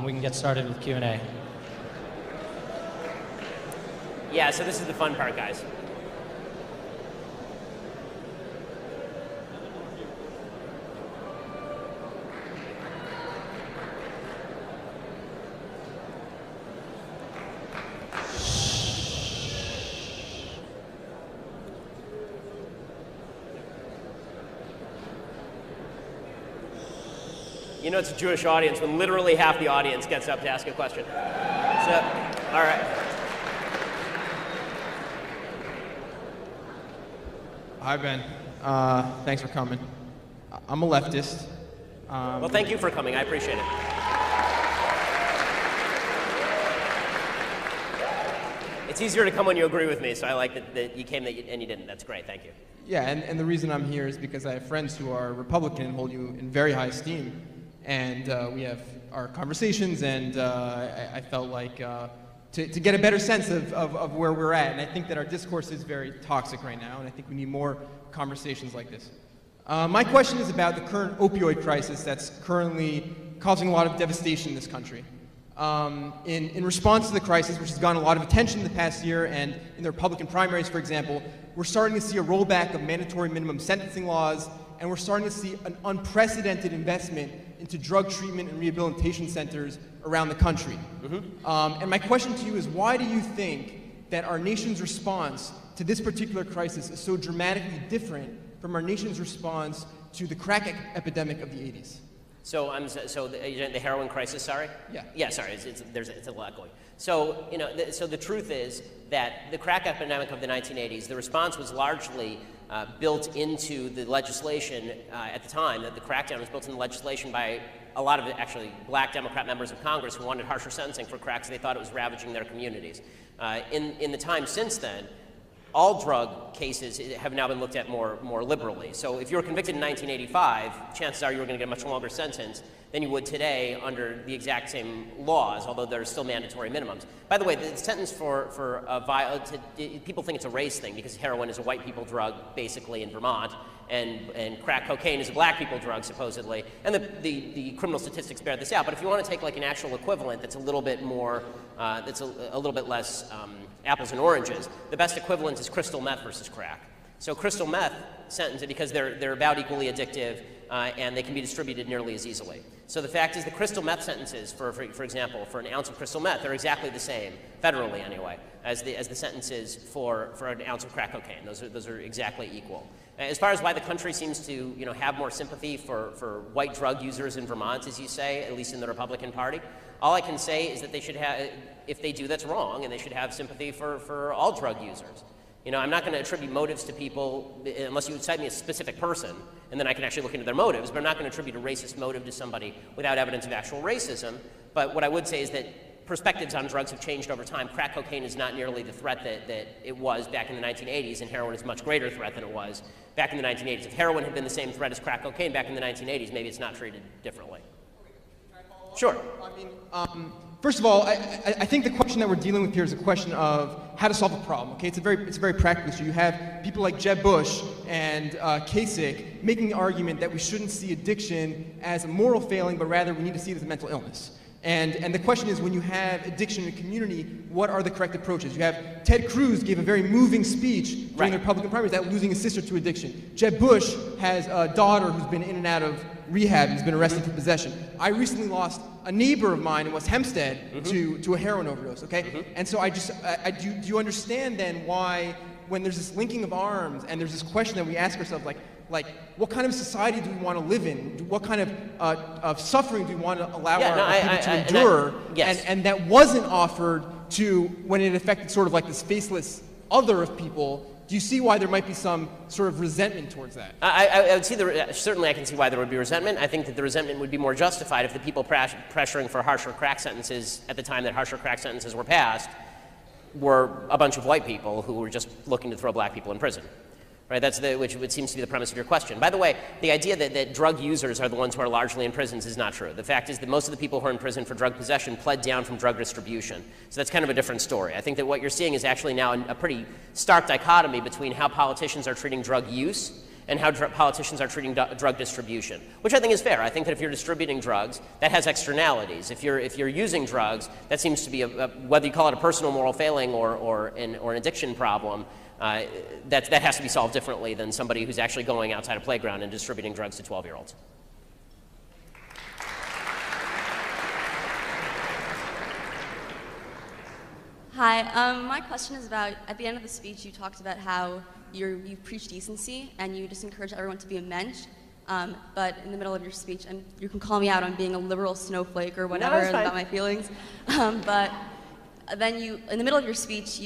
[SPEAKER 2] we can get started with Q&A.
[SPEAKER 1] Yeah, so this is the fun part, guys. You know it's a Jewish audience when literally half the audience gets up to ask a question. So, all right.
[SPEAKER 3] Hi, Ben. Thanks for coming. I'm a leftist.
[SPEAKER 1] Well, thank you for coming. I appreciate it. It's easier to come when you agree with me, so I like that you came and you didn't. That's great. Thank you.
[SPEAKER 3] Yeah, and the reason I'm here is because I have friends who are Republican and hold you in very high esteem. And we have our conversations, and I felt like to get a better sense of where we're at. And I think that our discourse is very toxic right now, and I think we need more conversations like this. My question is about the current opioid crisis that's currently causing a lot of devastation in this country. In response to the crisis, which has gotten a lot of attention in the past year, and in the Republican primaries, for example, we're starting to see a rollback of mandatory minimum sentencing laws, and we're starting to see an unprecedented investment into drug treatment and rehabilitation centers around the country. And my question to you is, why do you think that our nation's response to this particular crisis is so dramatically different from our nation's response to the crack epidemic of the 80s?
[SPEAKER 1] So the heroin crisis. Sorry.
[SPEAKER 3] Yeah.
[SPEAKER 1] Yeah. Sorry. It's a lot going. So so the truth is that the crack epidemic of the 1980s, the response was largely built into the legislation at the time. That the crackdown was built into legislation by a lot of actually black Democrat members of Congress who wanted harsher sentencing for crack, so they thought it was ravaging their communities. In the time since then, all drug cases have now been looked at more liberally. So if you were convicted in 1985, chances are you were going to get a much longer sentence than you would today under the exact same laws, although there's still mandatory minimums. By the way, the sentence for people think it's a race thing because heroin is a white people drug, basically, in Vermont, and crack cocaine is a black people drug, supposedly. And the criminal statistics bear this out. But if you want to take like an actual equivalent that's a little bit more, that's a little bit less apples and oranges, the best equivalent is crystal meth versus crack. So crystal meth sentences, because they're about equally addictive and they can be distributed nearly as easily. So the fact is the crystal meth sentences, for example, for an ounce of crystal meth, are exactly the same, federally anyway, as the sentences for an ounce of crack cocaine. Those are exactly equal. As far as why the country seems to have more sympathy for white drug users in Vermont, as you say, at least in the Republican Party, all I can say is that they should have, if they do, that's wrong, and they should have sympathy for all drug users. I'm not going to attribute motives to people unless you cite me a specific person, and then I can actually look into their motives, but I'm not going to attribute a racist motive to somebody without evidence of actual racism. But what I would say is that perspectives on drugs have changed over time. Crack cocaine is not nearly the threat that it was back in the 1980s, and heroin is a much greater threat than it was back in the 1980s. If heroin had been the same threat as crack cocaine back in the 1980s, maybe it's not treated differently. Sure.
[SPEAKER 3] First of all, I think the question that we're dealing with here is a question of how to solve a problem. Okay, it's a very practical issue. You have people like Jeb Bush and Kasich making the argument that we shouldn't see addiction as a moral failing, but rather we need to see it as a mental illness. And the question is, when you have addiction in a community, what are the correct approaches? You have Ted Cruz gave a very moving speech during the Republican primaries about losing his sister to addiction. Jeb Bush has a daughter who's been in and out of rehab and has been arrested for possession. I recently lost a neighbor of mine in West Hempstead to a heroin overdose, okay? And so do you understand then why, when there's this linking of arms and there's this question that we ask ourselves, like what kind of society do we want to live in? What kind of suffering do we want to allow our people to endure? And that wasn't offered to when it affected sort of like this faceless other of people. Do you see why there might be some sort of resentment towards that?
[SPEAKER 1] I would see certainly I can see why there would be resentment. I think that the resentment would be more justified if the people pressuring for harsher crack sentences at the time that harsher crack sentences were passed were a bunch of white people who were just looking to throw black people in prison. Right? Which seems to be the premise of your question. By the way, the idea that drug users are the ones who are largely in prisons is not true. The fact is that most of the people who are in prison for drug possession pled down from drug distribution. So that's kind of a different story. I think that what you're seeing is actually now a pretty stark dichotomy between how politicians are treating drug use and how politicians are treating drug distribution, which I think is fair. I think that if you're distributing drugs, that has externalities. If you're using drugs, that seems to be whether you call it a personal moral failing or an addiction problem. That has to be solved differently than somebody who's actually going outside a playground and distributing drugs to 12-year-olds.
[SPEAKER 4] Hi, my question is about, at the end of the speech you talked about how you preach decency and you just encourage everyone to be a mensch, but in the middle of your speech, and you can call me out on being a liberal snowflake or whatever about my feelings, but then in the middle of your speech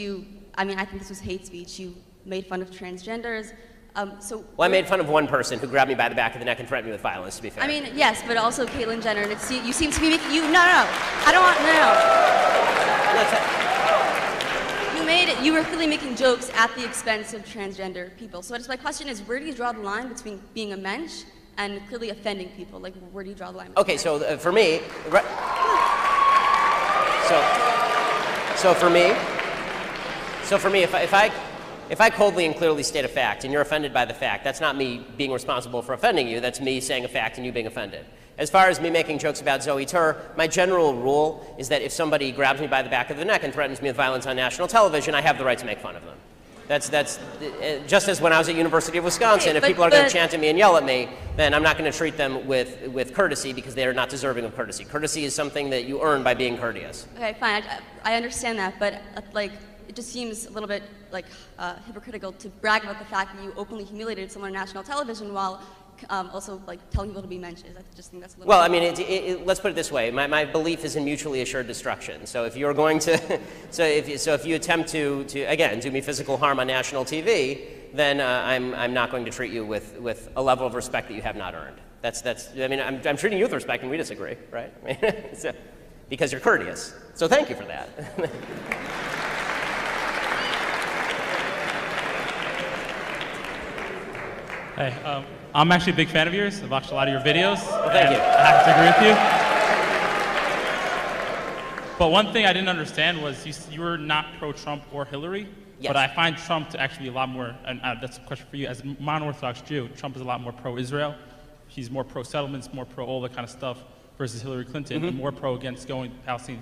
[SPEAKER 4] I think this was hate speech. You made fun of transgenders. Well,
[SPEAKER 1] I made fun of one person who grabbed me by the back of the neck and threatened me with violence, to be fair.
[SPEAKER 4] I mean, yes, but also Caitlyn Jenner. And you seem to be making, You were clearly making jokes at the expense of transgender people. So my question is, where do you draw the line between being a mensch and clearly offending people? Like, where do you draw the line?
[SPEAKER 1] Okay, so for me, for me, if I coldly and clearly state a fact and you're offended by the fact, that's not me being responsible for offending you. That's me saying a fact and you being offended. As far as me making jokes about Zoe Tur, my general rule is that if somebody grabs me by the back of the neck and threatens me with violence on national television, I have the right to make fun of them. That's just as when I was at University of Wisconsin, if people are going to chant at me and yell at me, then I'm not going to treat them with courtesy because they are not deserving of courtesy. Courtesy is something that you earn by being courteous.
[SPEAKER 4] Okay, fine. I understand that, but like it just seems a little bit like hypocritical to brag about the fact that you openly humiliated someone on national television while also like telling people to be mentioned. I just think that's a little.
[SPEAKER 1] Well, I mean, let's put it this way. My belief is in mutually assured destruction. So if you're going to, if you attempt to again do me physical harm on national TV, then I'm not going to treat you with a level of respect that you have not earned. I mean, I'm treating you with respect, and we disagree, right? So, because you're courteous. So thank you for that.
[SPEAKER 5] Hey, I'm actually a big fan of yours. I've watched a lot of your videos.
[SPEAKER 1] Well, thank you.
[SPEAKER 5] I have to agree with you. But one thing I didn't understand was you were not pro-Trump or Hillary.
[SPEAKER 1] Yes.
[SPEAKER 5] But I find Trump to actually be a lot more, and that's a question for you, as a non-Orthodox Jew, Trump is a lot more pro-Israel. He's more pro-settlements, more pro all that kind of stuff, versus Hillary Clinton, and more pro against going to Palestine.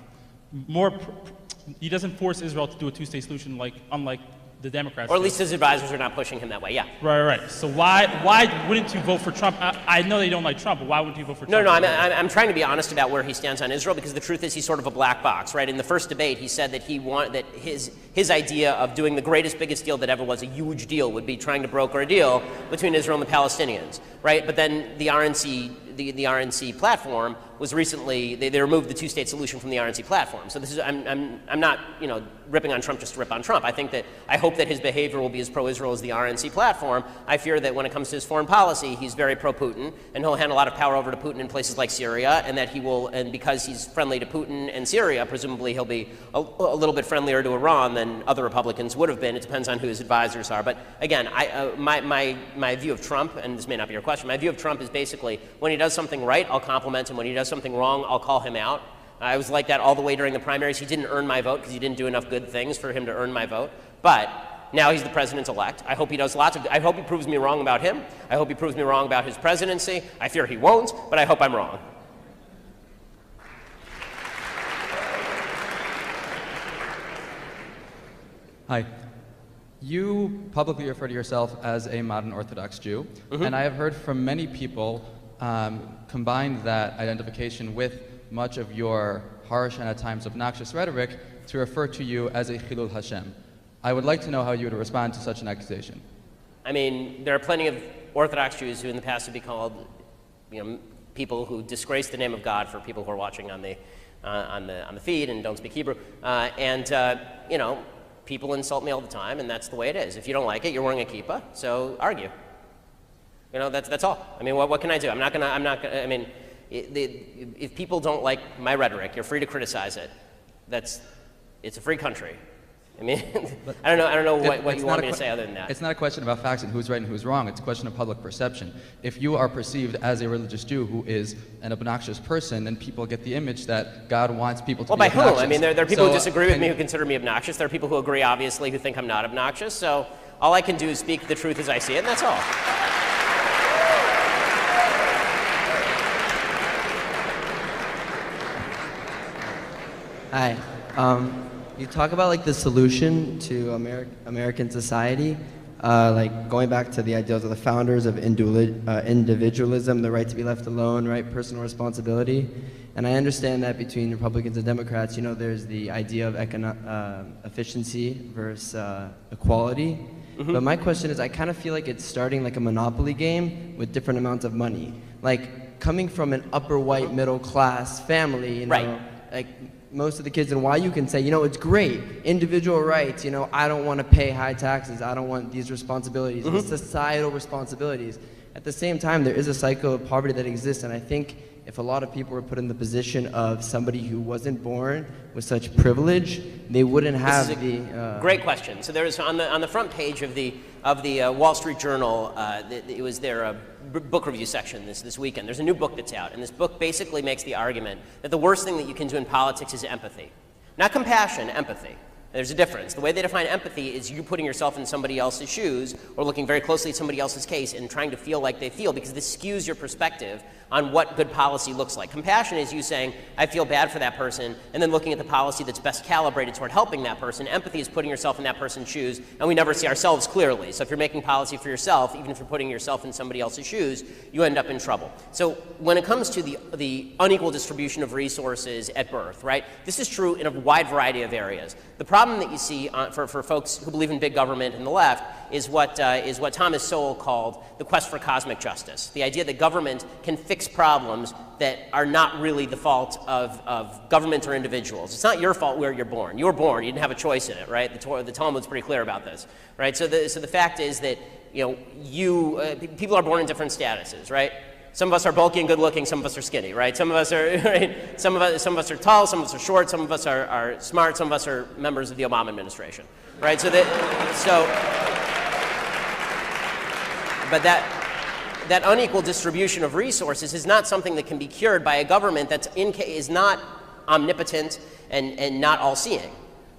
[SPEAKER 5] He doesn't force Israel to do a two-state solution, unlike the Democrats.
[SPEAKER 1] Or at least his advisors are not pushing him that way, yeah.
[SPEAKER 5] Right. So why wouldn't you vote for Trump? I know they don't like Trump, but why wouldn't you vote for Trump?
[SPEAKER 1] No, I'm trying to be honest about where he stands on Israel, because the truth is he's sort of a black box, right? In the first debate, he said that his idea of doing the greatest, biggest deal that ever was, a huge deal, would be trying to broker a deal between Israel and the Palestinians, right? But then the RNC platform was recently, they removed the two-state solution from the RNC platform. So this is, I'm not, ripping on Trump just to rip on Trump. I hope that his behavior will be as pro-Israel as the RNC platform. I fear that when it comes to his foreign policy, he's very pro-Putin, and he'll hand a lot of power over to Putin in places like Syria, and that he will, and because he's friendly to Putin and Syria, presumably he'll be a little bit friendlier to Iran than other Republicans would have been. It depends on who his advisors are. But again, my view of Trump, and this may not be your question, my view of Trump is basically, when he does something right, I'll compliment him. When he does something wrong, I'll call him out. I was like that all the way during the primaries. He didn't earn my vote because he didn't do enough good things for him to earn my vote. But now he's the president-elect. I hope he does I hope he proves me wrong about him. I hope he proves me wrong about his presidency. I fear he won't, but I hope I'm wrong.
[SPEAKER 6] Hi. You publicly refer to yourself as a modern Orthodox Jew, and I have heard from many people combine that identification with much of your harsh and at times obnoxious rhetoric to refer to you as a Chilul Hashem. I would like to know how you would respond to such an accusation.
[SPEAKER 1] I mean, there are plenty of Orthodox Jews who in the past would be called, people who disgrace the name of God, for people who are watching on the feed and don't speak Hebrew, people insult me all the time, and that's the way it is. If you don't like it, you're wearing a kippah, so argue. That's all. I mean, what can I do? I mean, if people don't like my rhetoric, you're free to criticize it. It's a free country. I mean, I don't know what you want me to say other than that.
[SPEAKER 6] It's not a question about facts and who's right and who's wrong. It's a question of public perception. If you are perceived as a religious Jew who is an obnoxious person, then people get the image that God wants people to be obnoxious.
[SPEAKER 1] Well, by whom? I mean, there are people who disagree with me who consider me obnoxious. There are people who agree, obviously, who think I'm not obnoxious. So all I can do is speak the truth as I see it, and that's all.
[SPEAKER 7] Hi. You talk about the solution to American society, going back to the ideals of the founders of individualism, the right to be left alone, right, personal responsibility. And I understand that between Republicans and Democrats, there's the idea of efficiency versus equality. But my question is, I kind of feel like it's starting like a Monopoly game with different amounts of money. Like coming from an upper white middle class family, most of the kids in YU can say, it's great, individual rights, I don't want to pay high taxes, I don't want these responsibilities, societal responsibilities. At the same time, there is a cycle of poverty that exists, and I think if a lot of people were put in the position of somebody who wasn't born with such privilege, they wouldn't have
[SPEAKER 1] great question. So there is on the front page of the Wall Street Journal, it was their book review section this weekend. There's a new book that's out, and this book basically makes the argument that the worst thing that you can do in politics is empathy. Not compassion, empathy. There's a difference. The way they define empathy is you putting yourself in somebody else's shoes or looking very closely at somebody else's case and trying to feel like they feel, because this skews your perspective on what good policy looks like. Compassion is you saying, I feel bad for that person, and then looking at the policy that's best calibrated toward helping that person. Empathy is putting yourself in that person's shoes, and we never see ourselves clearly. So if you're making policy for yourself, even if you're putting yourself in somebody else's shoes, you end up in trouble. So when it comes to the unequal distribution of resources at birth, right, this is true in a wide variety of areas. The problem that you see for folks who believe in big government and the left is what Thomas Sowell called the quest for cosmic justice. The idea that government can fix problems that are not really the fault of government or individuals. It's not your fault where you're born. You were born. You didn't have a choice in it, right? The Talmud's pretty clear about this, right? So the fact is that people are born in different statuses, right? Some of us are bulky and good-looking. Some of us are skinny, right? Some of us are right? Some of us are tall. Some of us are short. Some of us are smart. Some of us are members of the Obama administration, right? But that unequal distribution of resources is not something that can be cured by a government that is not omnipotent and not all-seeing,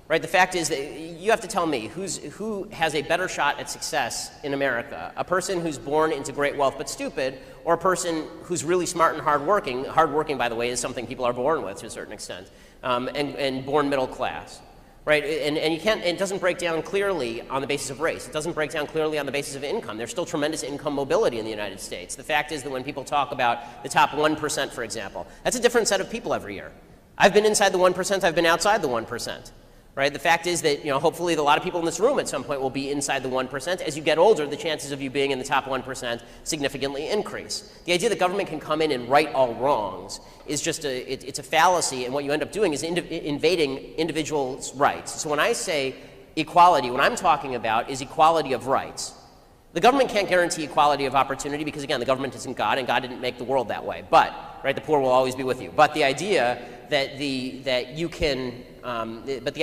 [SPEAKER 1] right? The fact is that you have to tell me who has a better shot at success in America, a person who's born into great wealth but stupid, or a person who's really smart and hardworking. Hardworking, by the way, is something people are born with to a certain extent, and born middle class. Right, and you can't. It doesn't break down clearly on the basis of race. It doesn't break down clearly on the basis of income. There's still tremendous income mobility in the United States. The fact is that when people talk about the top 1%, for example, that's a different set of people every year. I've been inside the 1%. I've been outside the 1%. Right. The fact is that hopefully a lot of people in this room at some point will be inside the 1%. As you get older, the chances of you being in the top 1% significantly increase. The idea that government can come in and right all wrongs is just it's a fallacy, and what you end up doing is invading individuals' rights. So when I say equality, what I'm talking about is equality of rights. The government can't guarantee equality of opportunity because, again, the government isn't God, and God didn't make the world that way. But, right, the poor will always be with you. But the idea that the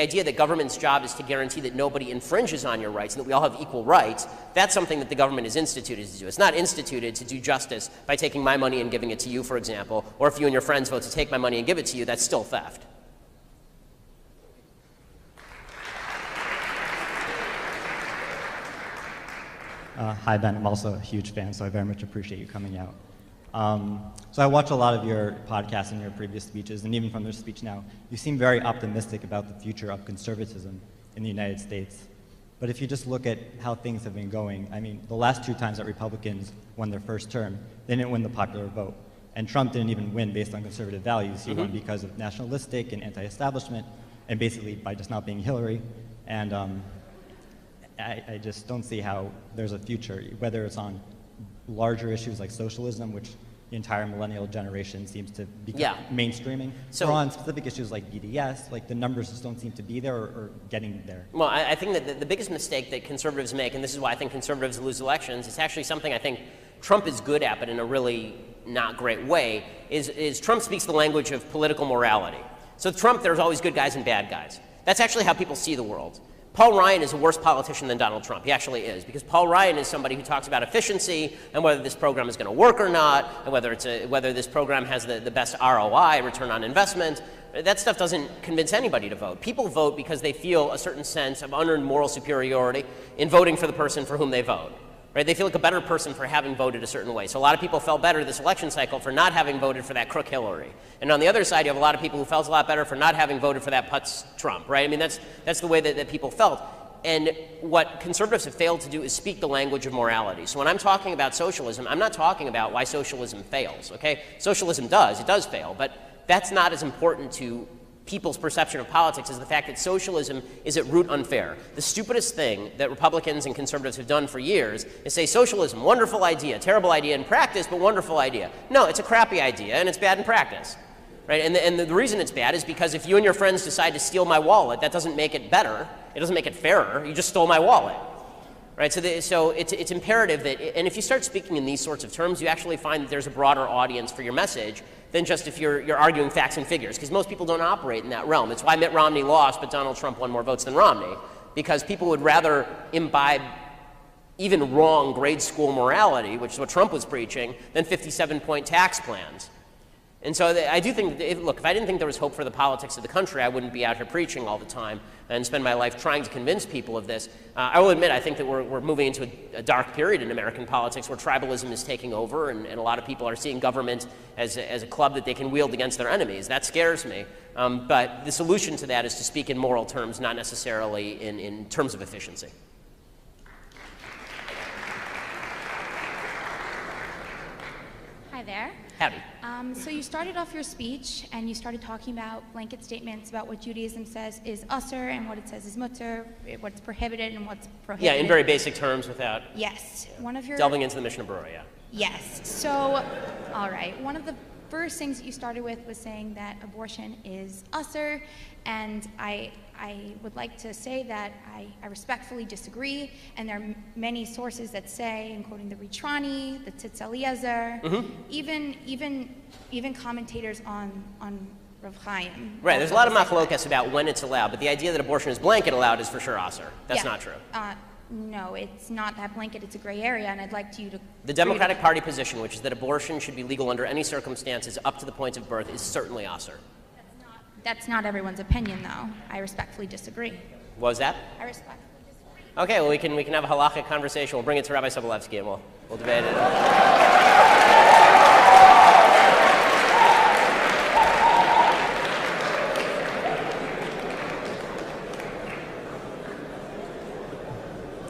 [SPEAKER 1] idea that government's job is to guarantee that nobody infringes on your rights and that we all have equal rights, that's something that the government is instituted to do. It's not instituted to do justice by taking my money and giving it to you, for example, or if you and your friends vote to take my money and give it to you, that's still theft.
[SPEAKER 8] Hi, Ben. I'm also a huge fan, so I very much appreciate you coming out. So I watch a lot of your podcasts and your previous speeches, and even from your speech now, you seem very optimistic about the future of conservatism in the United States. But if you just look at how things have been going, I mean, the last 2 times that Republicans won their first term, they didn't win the popular vote. And Trump didn't even win based on conservative values. He won because of nationalistic and anti-establishment, and basically by just not being Hillary. And I just don't see how there's a future, whether it's on larger issues like socialism, which the entire millennial generation seems to be mainstreaming, or on specific issues like BDS, like the numbers just don't seem to be there or getting there.
[SPEAKER 1] Well, I think that the biggest mistake that conservatives make, and this is why I think conservatives lose elections, it's actually something I think Trump is good at, but in a really not great way, is Trump speaks the language of political morality. So with Trump, there's always good guys and bad guys. That's actually how people see the world. Paul Ryan is a worse politician than Donald Trump. He actually is, because Paul Ryan is somebody who talks about efficiency and whether this program is going to work or not, and whether this program has the best ROI, return on investment. That stuff doesn't convince anybody to vote. People vote because they feel a certain sense of unearned moral superiority in voting for the person for whom they vote. Right? They feel like a better person for having voted a certain way. So a lot of people felt better this election cycle for not having voted for that crook Hillary. And on the other side, you have a lot of people who felt a lot better for not having voted for that putz Trump, right? I mean, that's the way that people felt. And what conservatives have failed to do is speak the language of morality. So when I'm talking about socialism, I'm not talking about why socialism fails, okay? Socialism it does fail, but that's not as important to people's perception of politics is the fact that socialism is at root unfair. The stupidest thing that Republicans and conservatives have done for years is say socialism, wonderful idea, terrible idea in practice, but wonderful idea. No, it's a crappy idea and it's bad in practice. Right? And the reason it's bad is because if you and your friends decide to steal my wallet, that doesn't make it better. It doesn't make it fairer. You just stole my wallet. Right? So it's imperative that, and if you start speaking in these sorts of terms, you actually find that there's a broader audience for your message than just if you're arguing facts and figures, because most people don't operate in that realm. It's why Mitt Romney lost, but Donald Trump won more votes than Romney, because people would rather imbibe even wrong grade school morality, which is what Trump was preaching, than 57-point tax plans. And so I do think, look, if I didn't think there was hope for the politics of the country, I wouldn't be out here preaching all the time and spend my life trying to convince people of this. I will admit, I think that we're moving into a dark period in American politics where tribalism is taking over, and a lot of people are seeing government as a club that they can wield against their enemies. That scares me. But the solution to that is to speak in moral terms, not necessarily in terms of efficiency.
[SPEAKER 9] Hi there.
[SPEAKER 1] Howdy.
[SPEAKER 9] So you started off your speech and you started talking about blanket statements about what Judaism says is usher and what it says is mutter, what's prohibited and what's prohibited.
[SPEAKER 1] Yeah, in very basic terms without
[SPEAKER 9] Yes. One of your
[SPEAKER 1] delving into the Mishnah Berurah, yeah.
[SPEAKER 9] Yes. So, all right. One of the first things that you started with was saying that abortion is usher, and I would like to say that I respectfully disagree, and there are many sources that say, including the Ritrani, the Tzitz Eliezer, even commentators on Rav Chaim.
[SPEAKER 1] Right, there's a lot of machlokas about when it's allowed, but the idea that abortion is blanket allowed is for sure usher. That's not true.
[SPEAKER 9] No, it's not that blanket, it's a gray area, and I'd like you to...
[SPEAKER 1] The Democratic Party position, which is that abortion should be legal under any circumstances up to the point of birth, is certainly usher.
[SPEAKER 9] That's not everyone's opinion, though. I respectfully disagree.
[SPEAKER 1] What was that?
[SPEAKER 9] I respectfully disagree.
[SPEAKER 1] Okay, well, we can have a halachic conversation. We'll bring it to Rabbi Sobolevsky and we'll debate it.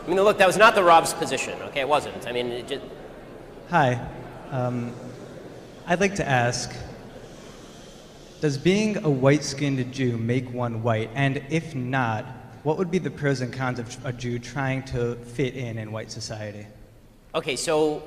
[SPEAKER 1] I mean, look, that was not the Rav's position, okay? It wasn't. I mean, it just...
[SPEAKER 10] Hi. I'd like to ask, does being a white-skinned Jew make one white? And if not, what would be the pros and cons of a Jew trying to fit in white society?
[SPEAKER 1] Okay, so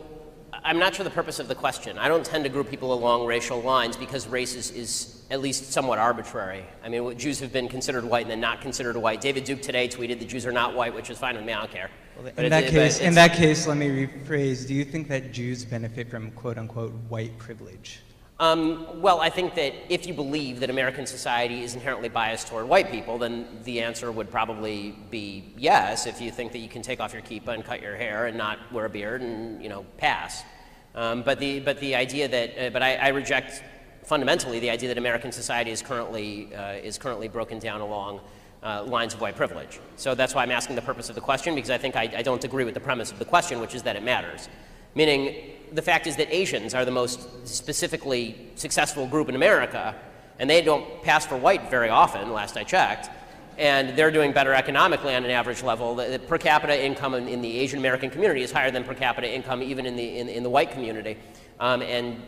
[SPEAKER 1] I'm not sure the purpose of the question. I don't tend to group people along racial lines because race is at least somewhat arbitrary. I mean, Jews have been considered white and then not considered white. David Duke today tweeted the Jews are not white, which is fine with me, I don't care.
[SPEAKER 10] Well, in that case, let me rephrase. Do you think that Jews benefit from quote-unquote white privilege?
[SPEAKER 1] Well, I think that if you believe that American society is inherently biased toward white people, then the answer would probably be yes, if you think that you can take off your kippah and cut your hair and not wear a beard and, pass. But the idea that, I reject fundamentally the idea that American society is currently broken down along lines of white privilege. So that's why I'm asking the purpose of the question, because I think I don't agree with the premise of the question, which is that it matters. Meaning, the fact is that Asians are the most specifically successful group in America, and they don't pass for white very often, last I checked, and they're doing better economically on an average level. The per capita income in the Asian American community is higher than per capita income even in the white community. And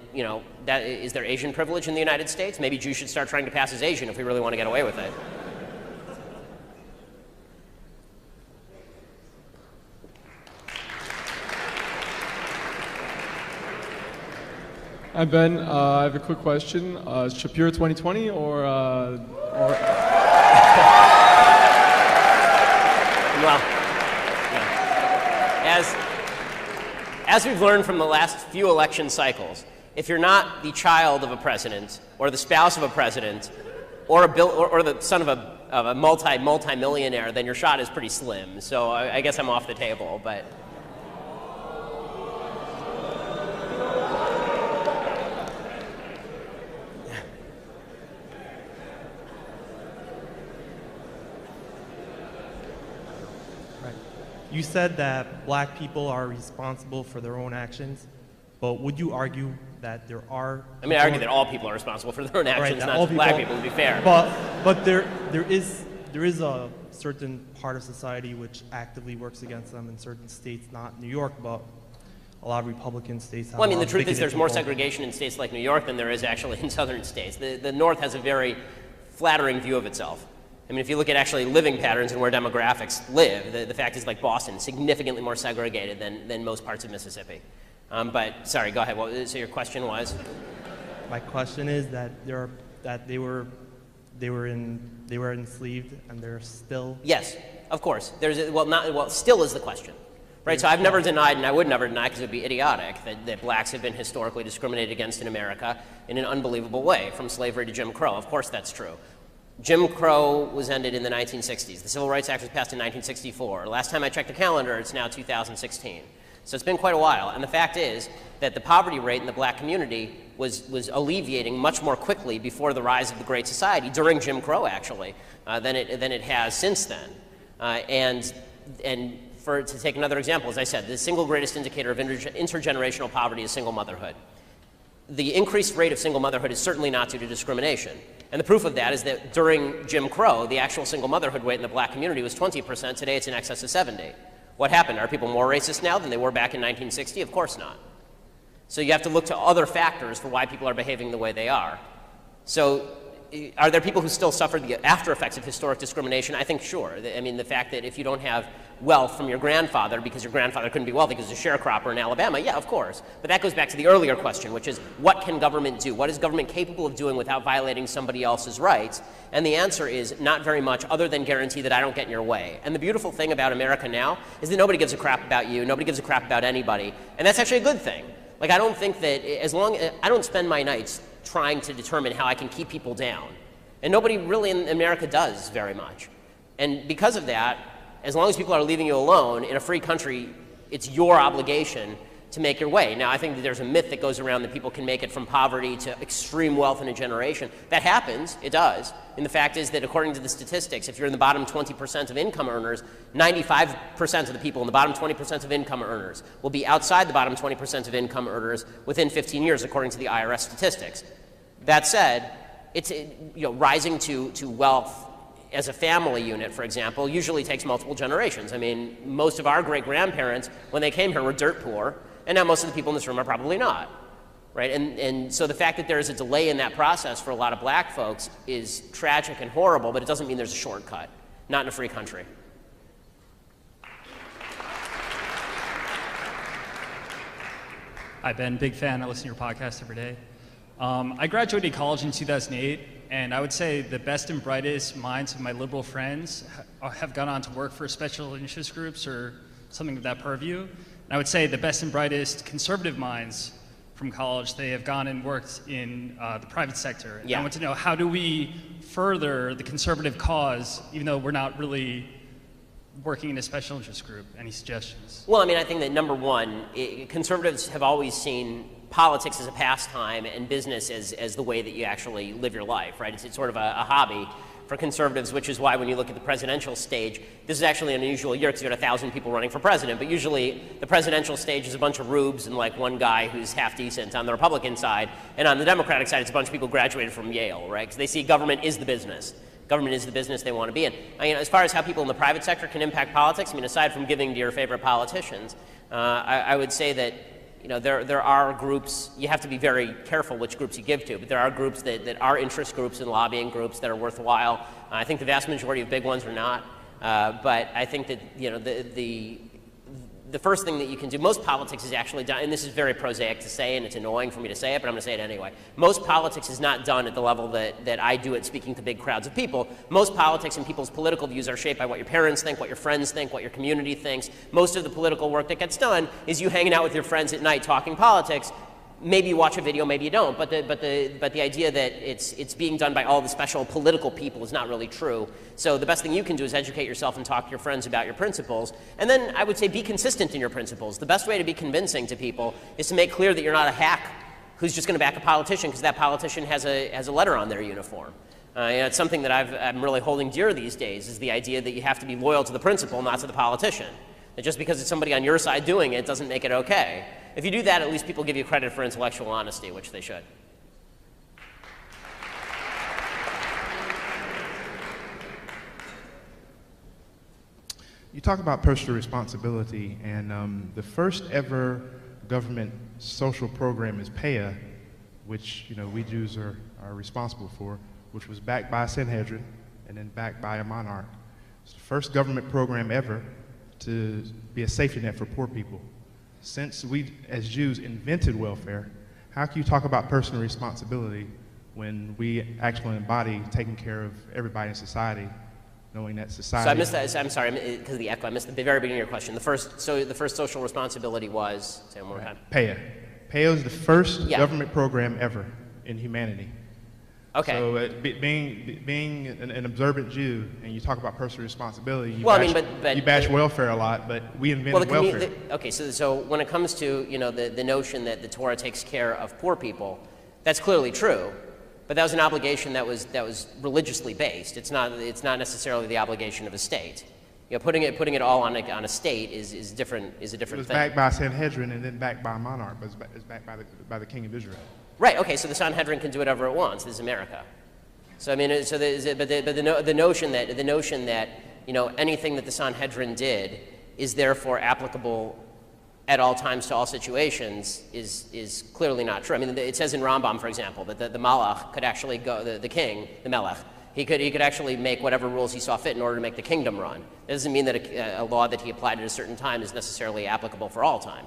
[SPEAKER 1] that is there Asian privilege in the United States? Maybe Jews should start trying to pass as Asian if we really want to get away with it.
[SPEAKER 11] Hi, Ben. I have a quick question. Shapiro 2020 or...
[SPEAKER 1] Well, as we've learned from the last few election cycles, if you're not the child of a president, or the spouse of a president, or the son of a multi-millionaire, then your shot is pretty slim. So I guess I'm off the table, but...
[SPEAKER 12] You said that black people are responsible for their own actions, but would you argue that there are...
[SPEAKER 1] I mean, I argue that all people are responsible for their own actions,
[SPEAKER 12] right,
[SPEAKER 1] not just black people, to be fair.
[SPEAKER 12] But there is a certain part of society which actively works against them in certain states, not New York, but a lot of Republican states have...
[SPEAKER 1] Well, I mean, the truth is there's more segregation in states like New York than there is actually in southern states. The North has a very flattering view of itself. I mean, if you look at actually living patterns and where demographics live, the fact is, like Boston, significantly more segregated than most parts of Mississippi. But sorry, go ahead. So your question was?
[SPEAKER 12] My question is that they were enslaved and they're still.
[SPEAKER 1] Yes, of course. Still is the question, right? So I've never denied, and I would never deny, because it would be idiotic, that blacks have been historically discriminated against in America in an unbelievable way, from slavery to Jim Crow. Of course, that's true. Jim Crow was ended in the 1960s. The Civil Rights Act was passed in 1964. Last time I checked the calendar, it's now 2016. So it's been quite a while. And the fact is that the poverty rate in the black community was alleviating much more quickly before the rise of the Great Society, during Jim Crow actually, than it has since then. To take another example, as I said, the single greatest indicator of intergenerational poverty is single motherhood. The increased rate of single motherhood is certainly not due to discrimination. And the proof of that is that during Jim Crow, the actual single motherhood rate in the black community was 20%. Today it's in excess of 70%. What happened? Are people more racist now than they were back in 1960? Of course not. So you have to look to other factors for why people are behaving the way they are. So are there people who still suffer the after effects of historic discrimination? I think sure. I mean, the fact that if you don't have wealth from your grandfather because your grandfather couldn't be wealthy because he's a sharecropper in Alabama, yeah, of course. But that goes back to the earlier question, which is what can government do? What is government capable of doing without violating somebody else's rights? And the answer is not very much, other than guarantee that I don't get in your way. And the beautiful thing about America now is that nobody gives a crap about you, nobody gives a crap about anybody. And that's actually a good thing. Like, I don't think that I don't spend my nights trying to determine how I can keep people down. And nobody really in America does very much. And because of that, as long as people are leaving you alone, in a free country, it's your obligation to make your way. Now, I think that there's a myth that goes around that people can make it from poverty to extreme wealth in a generation. That happens, it does. And the fact is that according to the statistics, if you're in the bottom 20% of income earners, 95% of the people in the bottom 20% of income earners will be outside the bottom 20% of income earners within 15 years, according to the IRS statistics. That said, it's, rising to wealth as a family unit, for example, usually takes multiple generations. I mean, most of our great-grandparents, when they came here, were dirt poor, and now most of the people in this room are probably not, right? And so the fact that there is a delay in that process for a lot of black folks is tragic and horrible, but it doesn't mean there's a shortcut, not in a free country.
[SPEAKER 13] Hi, Ben, big fan. I listen to your podcast every day. I graduated college in 2008, and I would say the best and brightest minds of my liberal friends have gone on to work for special interest groups or something of that purview. And I would say the best and brightest conservative minds from college, they have gone and worked in the private sector. And I want to know, how do we further the conservative cause, even though we're not really working in a special interest group? Any suggestions?
[SPEAKER 1] Well, I mean, I think that number one, conservatives have always seen politics as a pastime and business as the way that you actually live your life, right? It's sort of a hobby for conservatives, which is why when you look at the presidential stage, this is actually an unusual year because you had 1,000 people running for president, but usually the presidential stage is a bunch of rubes and like one guy who's half decent on the Republican side, and on the Democratic side it's a bunch of people graduated from Yale, right? Because they see government is the business. Government is the business they want to be in. I mean, as far as how people in the private sector can impact politics, I mean, aside from giving to your favorite politicians, I would say that there are groups, you have to be very careful which groups you give to, but there are groups that are interest groups and lobbying groups that are worthwhile. I think the vast majority of big ones are not, but I think that the first thing that you can do, most politics is actually done, and this is very prosaic to say, and it's annoying for me to say it, but I'm going to say it anyway. Most politics is not done at the level that I do it speaking to big crowds of people. Most politics and people's political views are shaped by what your parents think, what your friends think, what your community thinks. Most of the political work that gets done is you hanging out with your friends at night talking politics. Maybe you watch a video, maybe you don't, but the idea that it's being done by all the special political people is not really true. So the best thing you can do is educate yourself and talk to your friends about your principles. And then I would say be consistent in your principles. The best way to be convincing to people is to make clear that you're not a hack who's just going to back a politician because that politician has a letter on their uniform. It's something that I'm really holding dear these days, is the idea that you have to be loyal to the principle, not to the politician. That just because it's somebody on your side doing it doesn't make it okay. If you do that, at least people give you credit for intellectual honesty, which they should.
[SPEAKER 14] You talk about personal responsibility, and the first ever government social program is PAYA, which we Jews are responsible for, which was backed by a Sanhedrin and then backed by a monarch. It's the first government program ever to be a safety net for poor people. Since we, as Jews, invented welfare, how can you talk about personal responsibility when we actually embody taking care of everybody in society, knowing that society...
[SPEAKER 1] So I missed that, I'm sorry, because of the echo, I missed the very beginning of your question. The first social responsibility was, say it one more time.
[SPEAKER 14] PAYA. PAYA is the first government program ever in humanity.
[SPEAKER 1] Okay.
[SPEAKER 14] So being an observant Jew, and you talk about personal responsibility, you bash welfare a lot, but we invented welfare.
[SPEAKER 1] Okay, so when it comes to the notion that the Torah takes care of poor people, that's clearly true, but that was an obligation that was religiously based. It's not necessarily the obligation of a state. Putting it all on a state is a different thing.
[SPEAKER 14] It was backed by Sanhedrin and then backed by a monarch, but it's backed by the king of Israel.
[SPEAKER 1] Right. Okay. So the Sanhedrin can do whatever it wants. This is America. So I mean, the notion that anything that the Sanhedrin did is therefore applicable at all times to all situations is clearly not true. I mean, it says in Rambam, for example, that the Malach could actually go, the king, the Melech, he could actually make whatever rules he saw fit in order to make the kingdom run. It doesn't mean that a law that he applied at a certain time is necessarily applicable for all time.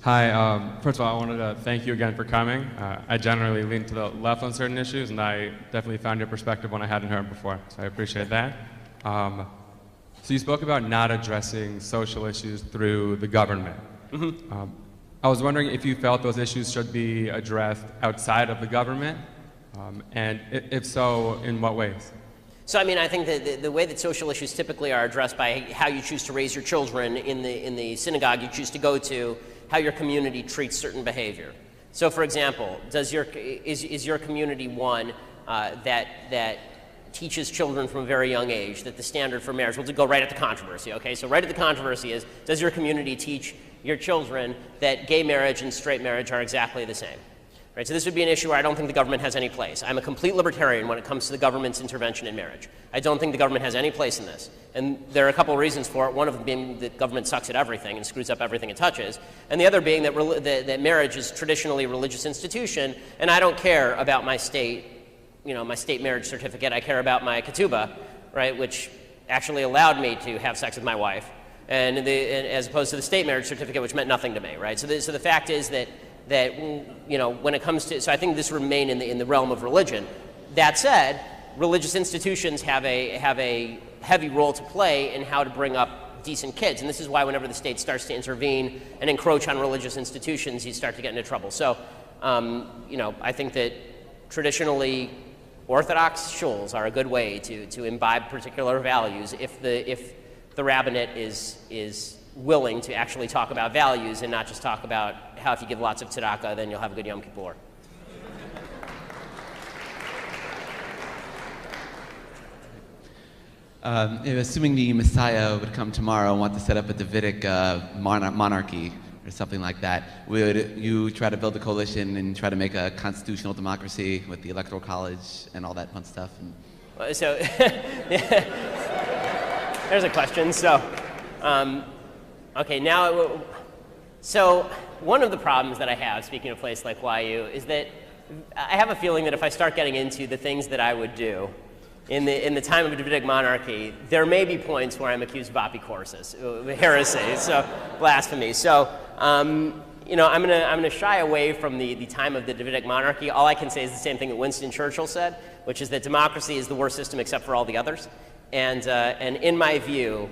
[SPEAKER 15] Hi, first of all, I wanted to thank you again for coming. I generally lean to the left on certain issues, and I definitely found your perspective when I hadn't heard before, so I appreciate that. So you spoke about not addressing social issues through the government.
[SPEAKER 1] Mm-hmm.
[SPEAKER 15] I was wondering if you felt those issues should be addressed outside of the government, and if so, in what ways?
[SPEAKER 1] So I mean, I think that the way that social issues typically are addressed by how you choose to raise your children in the synagogue you choose to go to, how your community treats certain behavior. So for example, is your community one that teaches children from a very young age that the standard for marriage, we'll go right at the controversy, okay? So right at the controversy is, does your community teach your children that gay marriage and straight marriage are exactly the same? Right, so this would be an issue where I don't think the government has any place. I'm a complete libertarian when it comes to the government's intervention in marriage. I don't think the government has any place in this. And there are a couple of reasons for it. One of them being that government sucks at everything and screws up everything it touches. And the other being that marriage is traditionally a religious institution, and I don't care about my state, my state marriage certificate. I care about my ketubah, right, which actually allowed me to have sex with my wife, and as opposed to the state marriage certificate, which meant nothing to me, right? So the fact is that when it comes to, so I think this remain in the realm of religion. That said, religious institutions have a heavy role to play in how to bring up decent kids, and this is why whenever the state starts to intervene and encroach on religious institutions, you start to get into trouble. So, I think that traditionally Orthodox shuls are a good way to imbibe particular values if the rabbinate is willing to actually talk about values and not just talk about how if you give lots of tzedakah, then you'll have a good Yom Kippur.
[SPEAKER 16] Assuming the Messiah would come tomorrow and want to set up a Davidic monarchy or something like that, would you try to build a coalition and try to make a constitutional democracy with the Electoral College and all that fun stuff?
[SPEAKER 1] So, there's a question. So, okay, now, so one of the problems that I have, speaking of a place like YU, is that I have a feeling that if I start getting into the things that I would do in the time of a Davidic monarchy, there may be points where I'm accused of apikoursis, heresy, so blasphemy. So, I'm gonna shy away from the time of the Davidic monarchy. All I can say is the same thing that Winston Churchill said, which is that democracy is the worst system except for all the others. And in my view,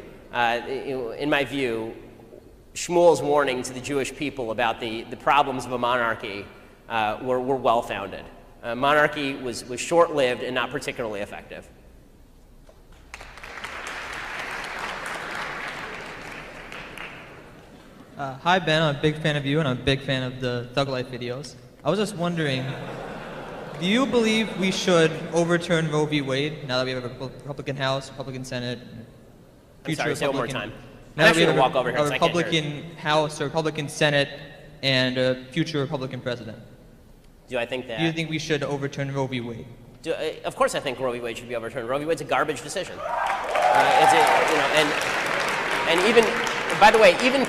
[SPEAKER 1] Shmuel's warning to the Jewish people about the problems of a monarchy were well-founded. Monarchy was short-lived and not particularly effective.
[SPEAKER 17] Hi, Ben. I'm a big fan of you, and I'm a big fan of the Thug Life videos. I was just wondering, do you believe we should overturn Roe v. Wade now that we have a Republican House, Republican Senate?
[SPEAKER 1] I'm sorry, say it one more time.
[SPEAKER 17] Now that we have
[SPEAKER 1] walk over here,
[SPEAKER 17] a Republican House, a Republican Senate, and a future Republican president.
[SPEAKER 1] Do I think that?
[SPEAKER 17] Do you think we should overturn Roe v. Wade?
[SPEAKER 1] Of course, I think Roe v. Wade should be overturned. Roe v. Wade's a garbage decision. And even, by the way, even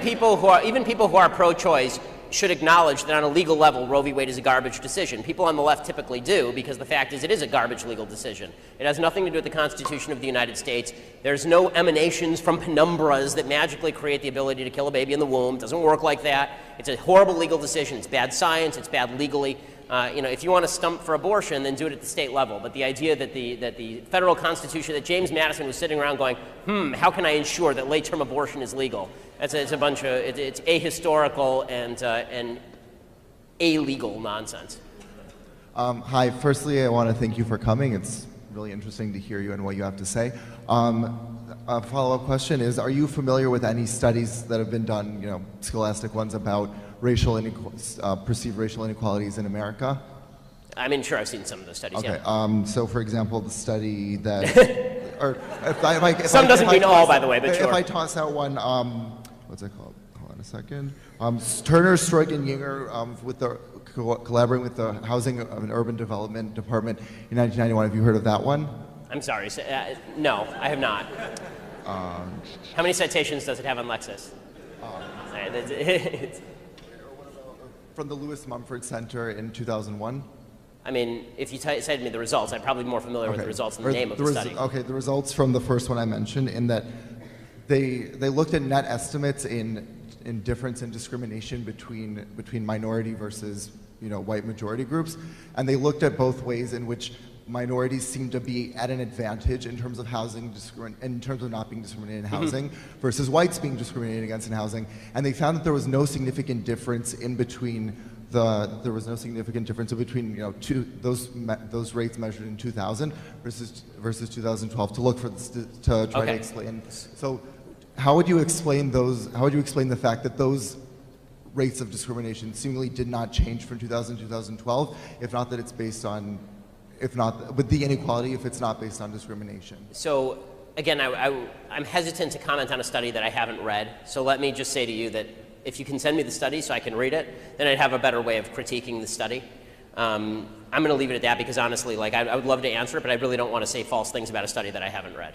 [SPEAKER 1] people who are pro-choice should acknowledge that on a legal level, Roe v. Wade is a garbage decision. People on the left typically do, because the fact is it is a garbage legal decision. It has nothing to do with the Constitution of the United States. There's no emanations from penumbras that magically create the ability to kill a baby in the womb. It doesn't work like that. It's a horrible legal decision. It's bad science. It's bad legally. if you want to stump for abortion, then do it at the state level. But the idea that the federal constitution, that James Madison was sitting around going, how can I ensure that late-term abortion is legal? It's a bunch of, it's ahistorical and illegal nonsense.
[SPEAKER 18] Hi, firstly, I want to thank you for coming. It's really interesting to hear you and what you have to say. A follow-up question is, are you familiar with any studies that have been done, scholastic ones, about perceived racial inequalities in America?
[SPEAKER 1] I mean, sure, I've seen some of those studies,
[SPEAKER 18] okay.
[SPEAKER 1] yeah.
[SPEAKER 18] So, for example, the study that...
[SPEAKER 1] Some doesn't mean all, by the way, but sure.
[SPEAKER 18] If I toss out one, what's it called? Hold on a second. Turner, Stroik, and Yinger collaborating with the Housing and Urban Development Department in 1991. Have you heard of that one?
[SPEAKER 1] I'm sorry. No, I have not. How many citations does it have on Lexis?
[SPEAKER 18] From the Lewis Mumford Center in 2001?
[SPEAKER 1] I mean, if you cited me the results, I'm probably more familiar with the results than the name of the study.
[SPEAKER 18] Okay, the results from the first one I mentioned, in that they looked at net estimates in difference in discrimination between minority versus white majority groups, and they looked at both ways in which minorities seem to be at an advantage in terms of housing, in terms of not being discriminated in housing, versus whites being discriminated against in housing, and they found that there was no significant difference in between those rates measured in 2000 versus 2012 to look for to try to explain. So, how would you explain those? How would you explain the fact that those rates of discrimination seemingly did not change from 2000 to 2012, if not that it's based on, if not with the inequality, if it's not based on discrimination?
[SPEAKER 1] So again, I'm hesitant to comment on a study that I haven't read. So let me just say to you that if you can send me the study so I can read it, then I'd have a better way of critiquing the study. I'm going to leave it at that because honestly, I would love to answer it, but I really don't want to say false things about a study that I haven't read.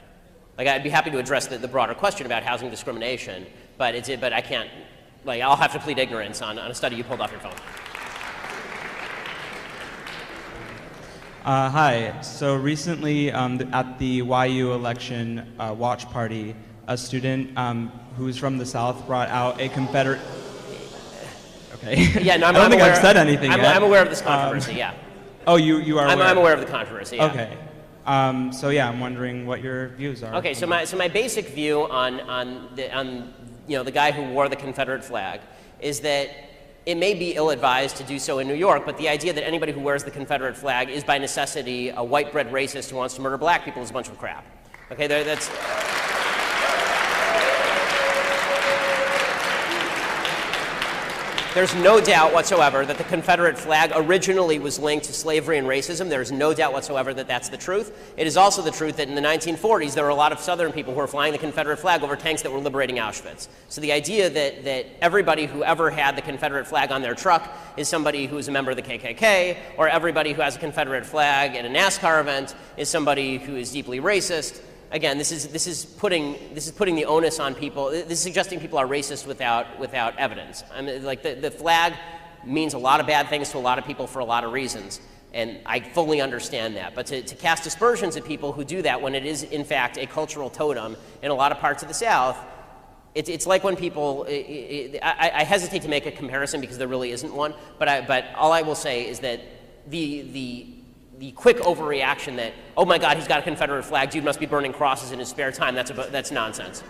[SPEAKER 1] I'd be happy to address the broader question about housing discrimination, but I can't. I'll have to plead ignorance on a study you pulled off your phone.
[SPEAKER 19] Hi. So recently at the YU election watch party, a student who's from the South brought out a Confederate... Okay.
[SPEAKER 1] Yeah, no,
[SPEAKER 19] I don't think I've said anything yet.
[SPEAKER 1] I'm aware of this controversy, yeah.
[SPEAKER 19] Oh, you are aware?
[SPEAKER 1] I'm aware of the controversy, yeah.
[SPEAKER 19] Okay. So yeah, I'm wondering what your views are.
[SPEAKER 1] Okay, so my basic view on the guy who wore the Confederate flag is that it may be ill-advised to do so in New York, but the idea that anybody who wears the Confederate flag is by necessity a white-bread racist who wants to murder black people is a bunch of crap. Okay, that's... There's no doubt whatsoever that the Confederate flag originally was linked to slavery and racism. There's no doubt whatsoever that that's the truth. It is also the truth that in the 1940s, there were a lot of Southern people who were flying the Confederate flag over tanks that were liberating Auschwitz. So the idea that everybody who ever had the Confederate flag on their truck is somebody who is a member of the KKK, or everybody who has a Confederate flag at a NASCAR event is somebody who is deeply racist. Again, this is putting the onus on people. This is suggesting people are racist without evidence. I mean, the flag means a lot of bad things to a lot of people for a lot of reasons, and I fully understand that. But to cast aspersions at people who do that when it is in fact a cultural totem in a lot of parts of the South, it's like when people. I hesitate to make a comparison because there really isn't one. But all I will say is that the quick overreaction that, oh my God, he's got a Confederate flag, dude must be burning crosses in his spare time, that's nonsense.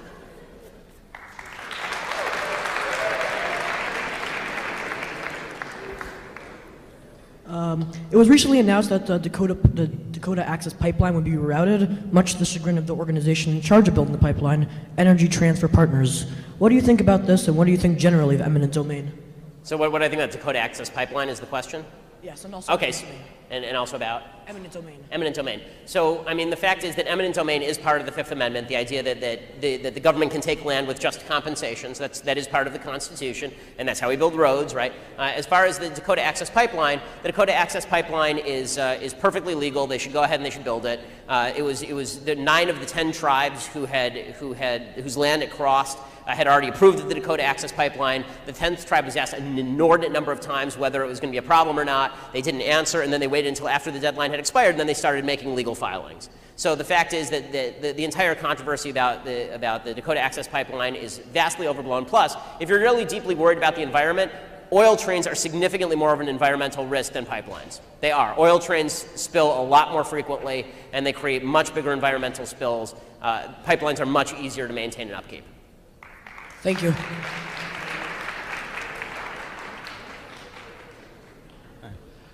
[SPEAKER 20] It was recently announced that the Dakota Access Pipeline would be rerouted, much to the chagrin of the organization in charge of building the pipeline, Energy Transfer Partners. What do you think about this, and what do you think generally of eminent domain?
[SPEAKER 1] So what do I think about Dakota Access Pipeline is the question?
[SPEAKER 20] Yes, and also
[SPEAKER 1] okay, and also about?
[SPEAKER 20] Eminent domain.
[SPEAKER 1] Eminent domain. So, I mean, the fact is that eminent domain is part of the Fifth Amendment, the idea that the government can take land with just compensation. So that is part of the Constitution, and that's how we build roads, right? As far as the Dakota Access Pipeline, the Dakota Access Pipeline is perfectly legal. They should go ahead and they should build it. It was the 9 of the 10 tribes whose land it crossed had already approved of the Dakota Access Pipeline. The 10th tribe was asked an inordinate number of times whether it was going to be a problem or not. They didn't answer, and then they waited until after the deadline had expired, and then they started making legal filings. So the fact is that the entire controversy about the Dakota Access Pipeline is vastly overblown. Plus, if you're really deeply worried about the environment, oil trains are significantly more of an environmental risk than pipelines. They are. Oil trains spill a lot more frequently, and they create much bigger environmental spills. Pipelines are much easier to maintain and upkeep.
[SPEAKER 20] Thank you.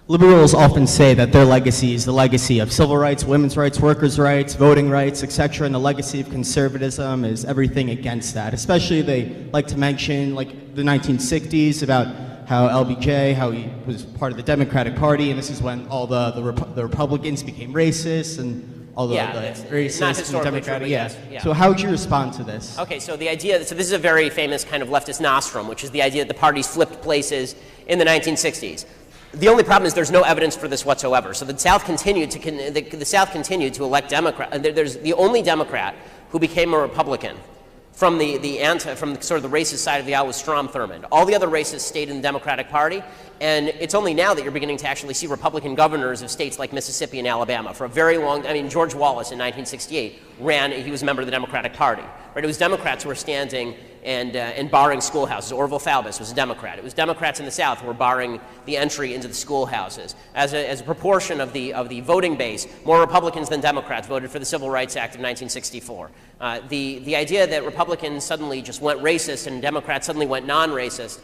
[SPEAKER 21] Liberals often say that their legacy is the legacy of civil rights, women's rights, workers' rights, voting rights, etc., and the legacy of conservatism is everything against that. Especially they like to mention like the 1960s about how LBJ, how he was part of the Democratic Party, and this is when all the Republicans became racist and all the racist and Democratic.
[SPEAKER 1] Yeah.
[SPEAKER 21] So how would you respond to this?
[SPEAKER 1] Okay, so the idea, so this is a very famous kind of leftist nostrum, which is the idea that the parties flipped places in the 1960s. The only problem is there's no evidence for this whatsoever. So the South continued to elect Democrat. There's the only Democrat who became a Republican from the sort of the racist side of the aisle was Strom Thurmond. All the other racists stayed in the Democratic Party, and it's only now that you're beginning to actually see Republican governors of states like Mississippi and Alabama. For a very long, I mean, George Wallace in 1968 he was a member of the Democratic Party. Right? It was Democrats who were standing and barring schoolhouses. Orville Falbus was a Democrat. It was Democrats in the South who were barring the entry into the schoolhouses. As a proportion of the voting base, more Republicans than Democrats voted for the Civil Rights Act of 1964. The idea that Republicans suddenly just went racist and Democrats suddenly went non-racist,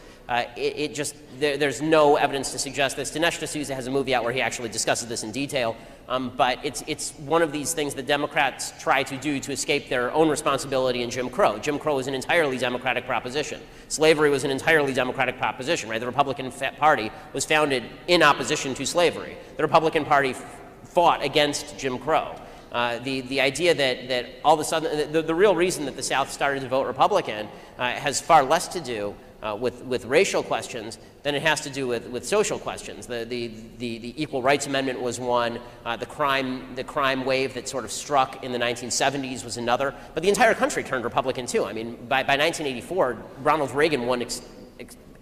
[SPEAKER 1] there's no evidence to suggest this. Dinesh D'Souza has a movie out where he actually discusses this in detail. But it's one of these things that Democrats try to do to escape their own responsibility in Jim Crow. Jim Crow was an entirely Democratic proposition. Slavery was an entirely Democratic proposition, right? The Republican Party was founded in opposition to slavery. The Republican Party fought against Jim Crow. The idea that all of a sudden, the real reason that the South started to vote Republican has far less to do with racial questions than it has to do with social questions. The Equal Rights Amendment was one. The crime wave that sort of struck in the 1970s was another. But the entire country turned Republican too. I mean, by 1984, Ronald Reagan won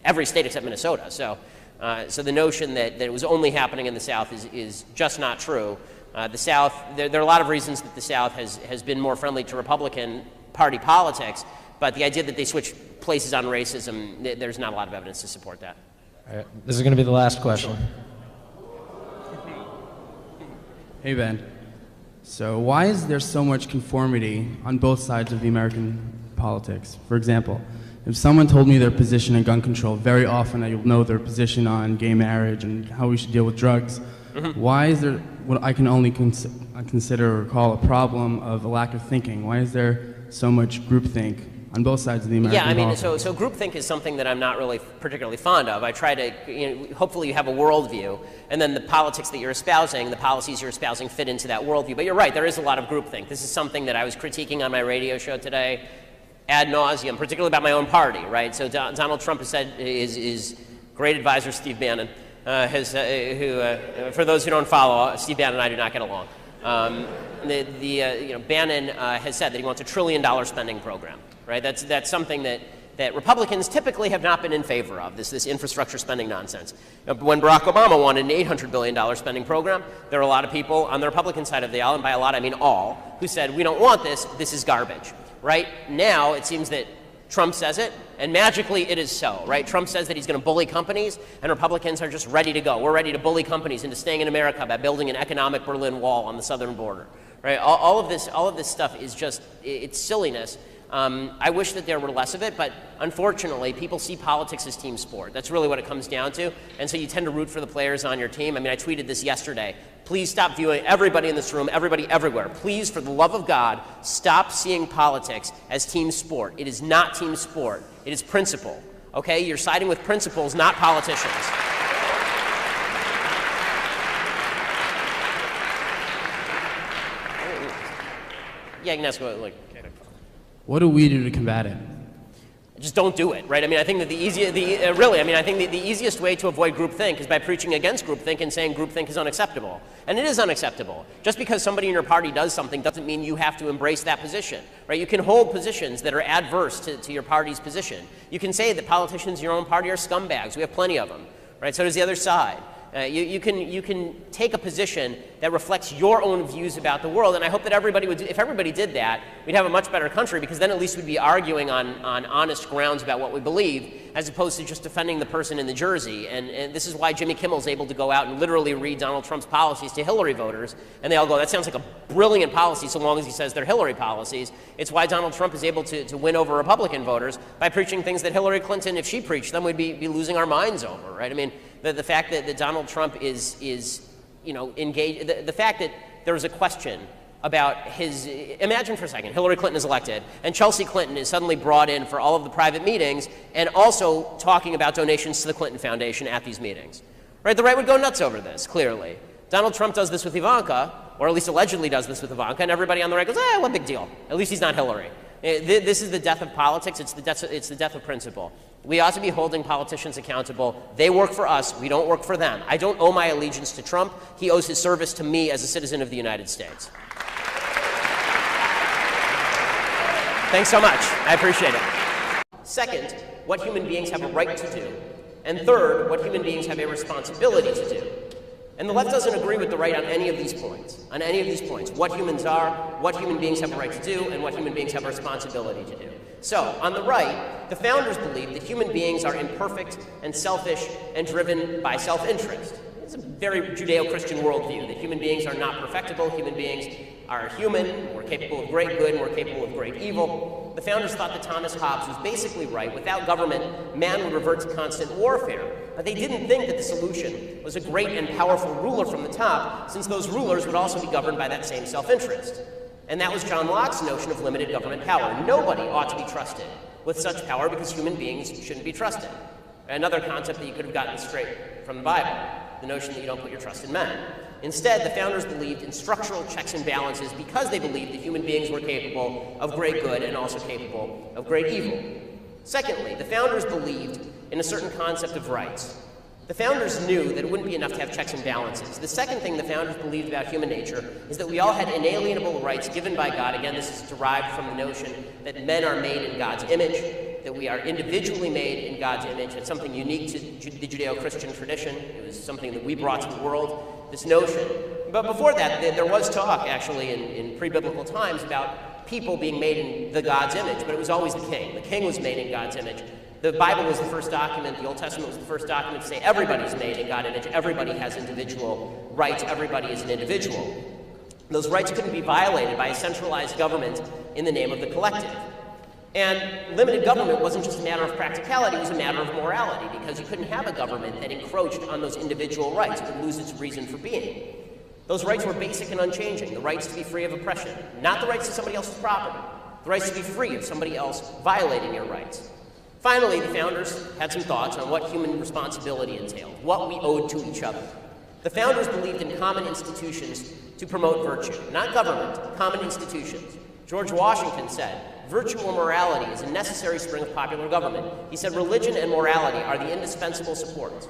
[SPEAKER 1] every state except Minnesota. So the notion that it was only happening in the South is just not true. The South, there are a lot of reasons that the South has been more friendly to Republican Party politics, but the idea that they switch places on racism, there's not a lot of evidence to support that.
[SPEAKER 2] All right. This is going to be the last question.
[SPEAKER 22] Hey, Ben. So why is there so much conformity on both sides of the American politics? For example, if someone told me their position on gun control, very often you'll know their position on gay marriage and how we should deal with drugs. Why is there what I can only consider or call a problem of a lack of thinking? Why is there so much groupthink on both sides of the American politics?
[SPEAKER 1] So groupthink is something that I'm not really particularly fond of. I try to, hopefully you have a worldview, and then the politics that you're espousing, the policies you're espousing fit into that worldview. But you're right, there is a lot of groupthink. This is something that I was critiquing on my radio show today ad nauseum, particularly about my own party, right? So Donald Trump has said, his great advisor, Steve Bannon, for those who don't follow, Steve Bannon and I do not get along. Bannon has said that he wants $1 trillion spending program, right? That's something that Republicans typically have not been in favor of, this infrastructure spending nonsense. When Barack Obama wanted an $800 billion spending program, there were a lot of people on the Republican side of the aisle, and by a lot I mean all, who said, we don't want this is garbage, right? Now it seems that Trump says it, and magically it is so, right? Trump says that he's going to bully companies, and Republicans are just ready to go. We're ready to bully companies into staying in America by building an economic Berlin Wall on the southern border, right? All of this stuff is just, it's silliness. I wish that there were less of it, but unfortunately, people see politics as team sport. That's really what it comes down to, and so you tend to root for the players on your team. I mean, I tweeted this yesterday. Please stop viewing everybody in this room, everybody everywhere. Please, for the love of God, stop seeing politics as team sport. It is not team sport. It is principle, okay? You're siding with principles, not politicians. Yeah, you can ask what,
[SPEAKER 22] What do we do to combat it?
[SPEAKER 1] Just don't do it, right? I mean, I think that the easiest way to avoid groupthink is by preaching against groupthink and saying groupthink is unacceptable. And it is unacceptable. Just because somebody in your party does something doesn't mean you have to embrace that position, right? You can hold positions that are adverse to your party's position. You can say that politicians in your own party are scumbags. We have plenty of them, right? So does the other side. You can take a position that reflects your own views about the world, and I hope that if everybody did that, we'd have a much better country, because then at least we'd be arguing on honest grounds about what we believe, as opposed to just defending the person in the jersey. And this is why Jimmy Kimmel's able to go out and literally read Donald Trump's policies to Hillary voters, and they all go, that sounds like a brilliant policy so long as he says they're Hillary policies. It's why Donald Trump is able to win over Republican voters by preaching things that Hillary Clinton, if she preached them, we'd be losing our minds over, right? I mean, the fact that Donald Trump is engaged, the fact that there was a question about his, imagine for a second, Hillary Clinton is elected, and Chelsea Clinton is suddenly brought in for all of the private meetings, and also talking about donations to the Clinton Foundation at these meetings. Right? The right would go nuts over this, clearly. Donald Trump does this with Ivanka, or at least allegedly does this with Ivanka, and everybody on the right goes, what big deal? At least he's not Hillary. This is the death of politics, it's the death of principle. We ought to be holding politicians accountable. They work for us, we don't work for them. I don't owe my allegiance to Trump, he owes his service to me as a citizen of the United States. Thanks so much. I appreciate it. Second, what human beings have a right to do. And third, what human beings have a responsibility to do. And the left doesn't agree with the right on any of these points. What humans are, what human beings have a right to do, and what human beings have a responsibility to do. So, on the right, the founders believed that human beings are imperfect and selfish and driven by self-interest. It's a very Judeo-Christian worldview, that human beings are not perfectible, human beings are human, we're capable of great good, and we're capable of great evil. The founders thought that Thomas Hobbes was basically right. Without government, man would revert to constant warfare. But they didn't think that the solution was a great and powerful ruler from the top, since those rulers would also be governed by that same self-interest. And that was John Locke's notion of limited government power. Nobody ought to be trusted with such power because human beings shouldn't be trusted. Another concept that you could have gotten straight from the Bible, the notion that you don't put your trust in men. Instead, the founders believed in structural checks and balances because they believed that human beings were capable of great good and also capable of great evil. Secondly, the founders believed in a certain concept of rights. The founders knew that it wouldn't be enough to have checks and balances. The second thing the founders believed about human nature is that we all had inalienable rights given by God. Again, this is derived from the notion that men are made in God's image, that we are individually made in God's image. It's something unique to the Judeo-Christian tradition. It was something that we brought to the world, this notion. But before that, there was talk, actually, in pre-biblical times about people being made in the God's image, but it was always the king. The king was made in God's image. The Bible was the first document, the Old Testament was the first document to say everybody's made in God's image, everybody has individual rights, everybody is an individual. Those rights couldn't be violated by a centralized government in the name of the collective. And limited government wasn't just a matter of practicality, it was a matter of morality, because you couldn't have a government that encroached on those individual rights. It would lose its reason for being. Those rights were basic and unchanging, the rights to be free of oppression, not the rights to somebody else's property, the rights to be free of somebody else violating your rights. Finally, the founders had some thoughts on what human responsibility entailed, what we owed to each other. The founders believed in common institutions to promote virtue, not government, common institutions. George Washington said, "Virtue or morality is a necessary spring of popular government." He said, "Religion and morality are the indispensable supports."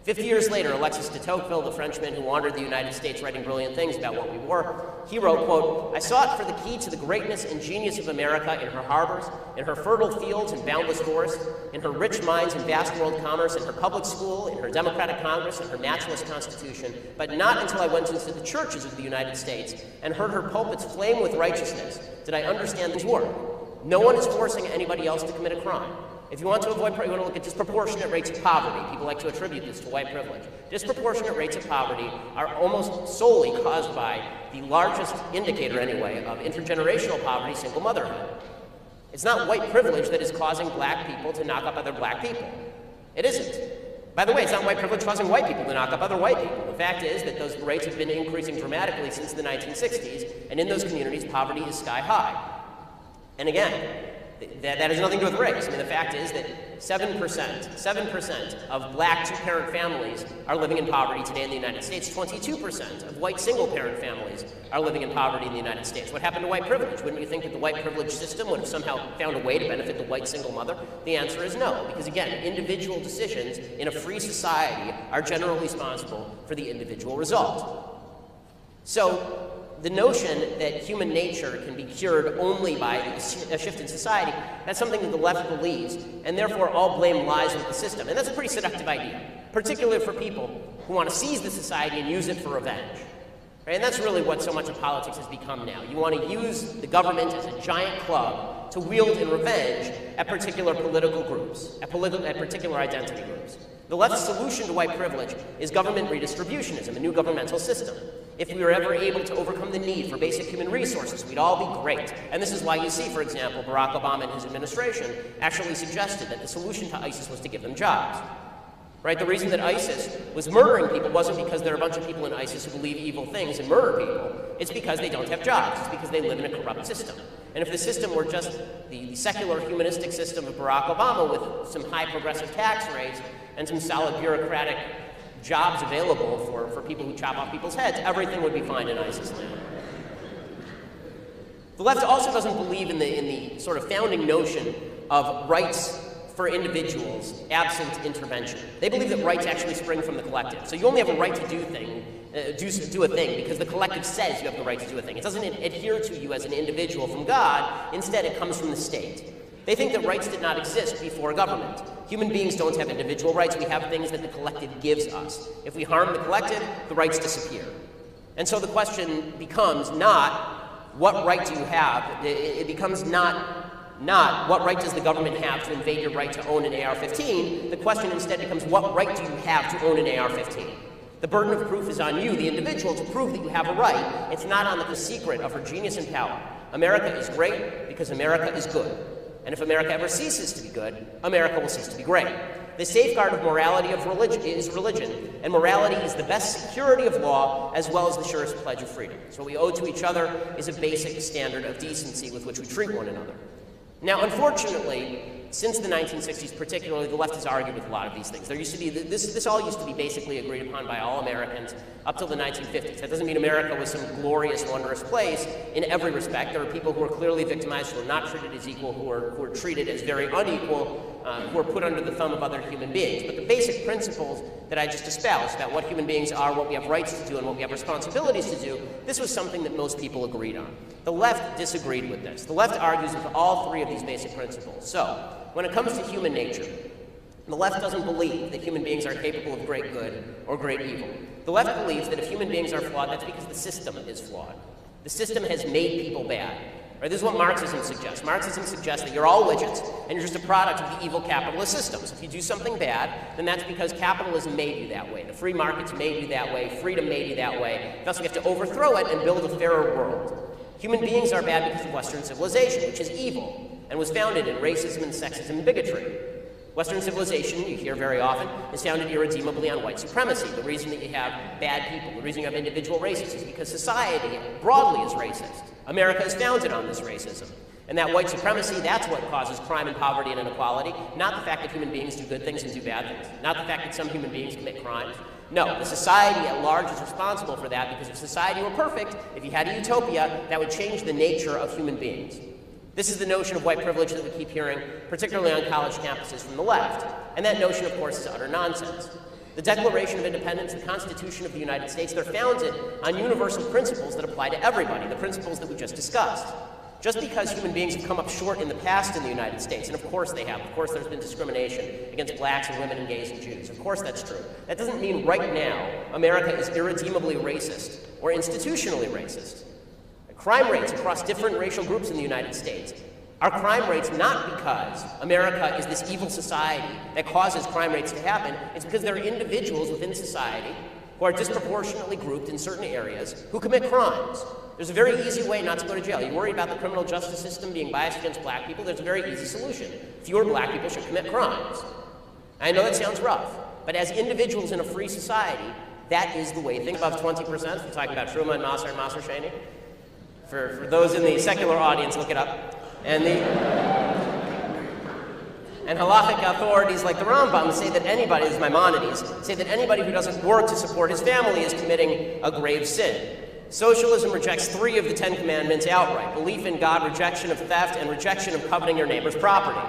[SPEAKER 1] 50 years later, Alexis de Tocqueville, the Frenchman who wandered the United States writing brilliant things about what we were, he wrote, quote, "I sought for the key to the greatness and genius of America in her harbors, in her fertile fields and boundless forests, in her rich mines and vast world commerce, in her public school, in her democratic Congress, and her matchless Constitution, but not until I went into the churches of the United States and heard her pulpits flame with righteousness did I understand these words. No one is forcing anybody else to commit a crime. If you want to avoid, you want to look at disproportionate rates of poverty. People like to attribute this to white privilege. Disproportionate rates of poverty are almost solely caused by the largest indicator, anyway, of intergenerational poverty, single motherhood. It's not white privilege that is causing black people to knock up other black people. It isn't. By the way, it's not white privilege causing white people to knock up other white people. The fact is that those rates have been increasing dramatically since the 1960s, and in those communities, poverty is sky high. And again, that has nothing to do with race. I mean, the fact is that 7% of black two-parent families are living in poverty today in the United States. 22% of white single-parent families are living in poverty in the United States. What happened to white privilege? Wouldn't you think that the white privilege system would have somehow found a way to benefit the white single mother? The answer is no, because again, individual decisions in a free society are generally responsible for the individual result. So, the notion that human nature can be cured only by a shift in society, that's something that the left believes, and therefore all blame lies with the system. And that's a pretty seductive idea, particularly for people who want to seize the society and use it for revenge. Right? And that's really what so much of politics has become now. You want to use the government as a giant club to wield in revenge at particular political groups, at particular identity groups. The left's solution to white privilege is government redistributionism, a new governmental system. If we were ever able to overcome the need for basic human resources, we'd all be great. And this is why you see, for example, Barack Obama and his administration actually suggested that the solution to ISIS was to give them jobs. Right? The reason that ISIS was murdering people wasn't because there are a bunch of people in ISIS who believe evil things and murder people. It's because they don't have jobs. It's because they live in a corrupt system. And if the system were just the secular humanistic system of Barack Obama with some high progressive tax rates and some solid bureaucratic jobs available for people who chop off people's heads, everything would be fine in ISIS land. The left also doesn't believe in the sort of founding notion of rights for individuals absent intervention. They believe that rights actually spring from the collective. So you only have a right to do a thing because the collective says you have the right to do a thing. It doesn't adhere to you as an individual from God. Instead, it comes from the state. They think that rights did not exist before government. Human beings don't have individual rights. We have things that the collective gives us. If we harm the collective, the rights disappear. And so the question becomes not what right do you have. It becomes not what right does the government have to invade your right to own an AR-15. The question instead becomes what right do you have to own an AR-15? The burden of proof is on you, the individual, to prove that you have a right. It's not on the secret of her genius and power. America is great because America is good. And if America ever ceases to be good, America will cease to be great. The safeguard of morality is religion, and morality is the best security of law as well as the surest pledge of freedom. So what we owe to each other is a basic standard of decency with which we treat one another. Now, unfortunately, since the 1960s particularly, the left has argued with a lot of these things. There used to be, this all used to be basically agreed upon by all Americans up till the 1950s. That doesn't mean America was some glorious, wondrous place in every respect. There are people who are clearly victimized, who are not treated as equal, who are treated as very unequal, who are put under the thumb of other human beings. But the basic principles that I just espoused about what human beings are, what we have rights to do, and what we have responsibilities to do, this was something that most people agreed on. The left disagreed with this. The left argues with all three of these basic principles. So, when it comes to human nature, the left doesn't believe that human beings are capable of great good or great evil. The left believes that if human beings are flawed, that's because the system is flawed. The system has made people bad. Right? This is what Marxism suggests. Marxism suggests that you're all widgets, and you're just a product of the evil capitalist system. So if you do something bad, then that's because capitalism made you that way. The free markets made you that way. Freedom made you that way. Thus, we have to overthrow it and build a fairer world. Human beings are bad because of Western civilization, which is evil, and was founded in racism and sexism and bigotry. Western civilization, you hear very often, is founded irredeemably on white supremacy. The reason that you have bad people, the reason you have individual races is because society broadly is racist. America is founded on this racism. And that white supremacy, that's what causes crime and poverty and inequality, not the fact that human beings do good things and do bad things, not the fact that some human beings commit crimes. No, the society at large is responsible for that, because if society were perfect, if you had a utopia, that would change the nature of human beings. This is the notion of white privilege that we keep hearing, particularly on college campuses from the left. And that notion, of course, is utter nonsense. The Declaration of Independence, the Constitution of the United States, they're founded on universal principles that apply to everybody, the principles that we just discussed. Just because human beings have come up short in the past in the United States, and of course they have, of course there's been discrimination against blacks and women and gays and Jews, of course that's true. That doesn't mean right now America is irredeemably racist or institutionally racist. Crime rates across different racial groups in the United States are crime rates not because America is this evil society that causes crime rates to happen. It's because there are individuals within society who are disproportionately grouped in certain areas who commit crimes. There's a very easy way not to go to jail. You worry about the criminal justice system being biased against black people, there's a very easy solution. Fewer black people should commit crimes. I know that sounds rough, but as individuals in a free society, that is the way. Think above 20%, we're talking about Truma and Maher Sheni. For those in the secular audience, look it up. And halakhic authorities like the Rambam say that anybody, this is Maimonides, say that anybody who doesn't work to support his family is committing a grave sin. Socialism rejects 3 of the 10 commandments outright: belief in God, rejection of theft, and rejection of coveting your neighbor's property.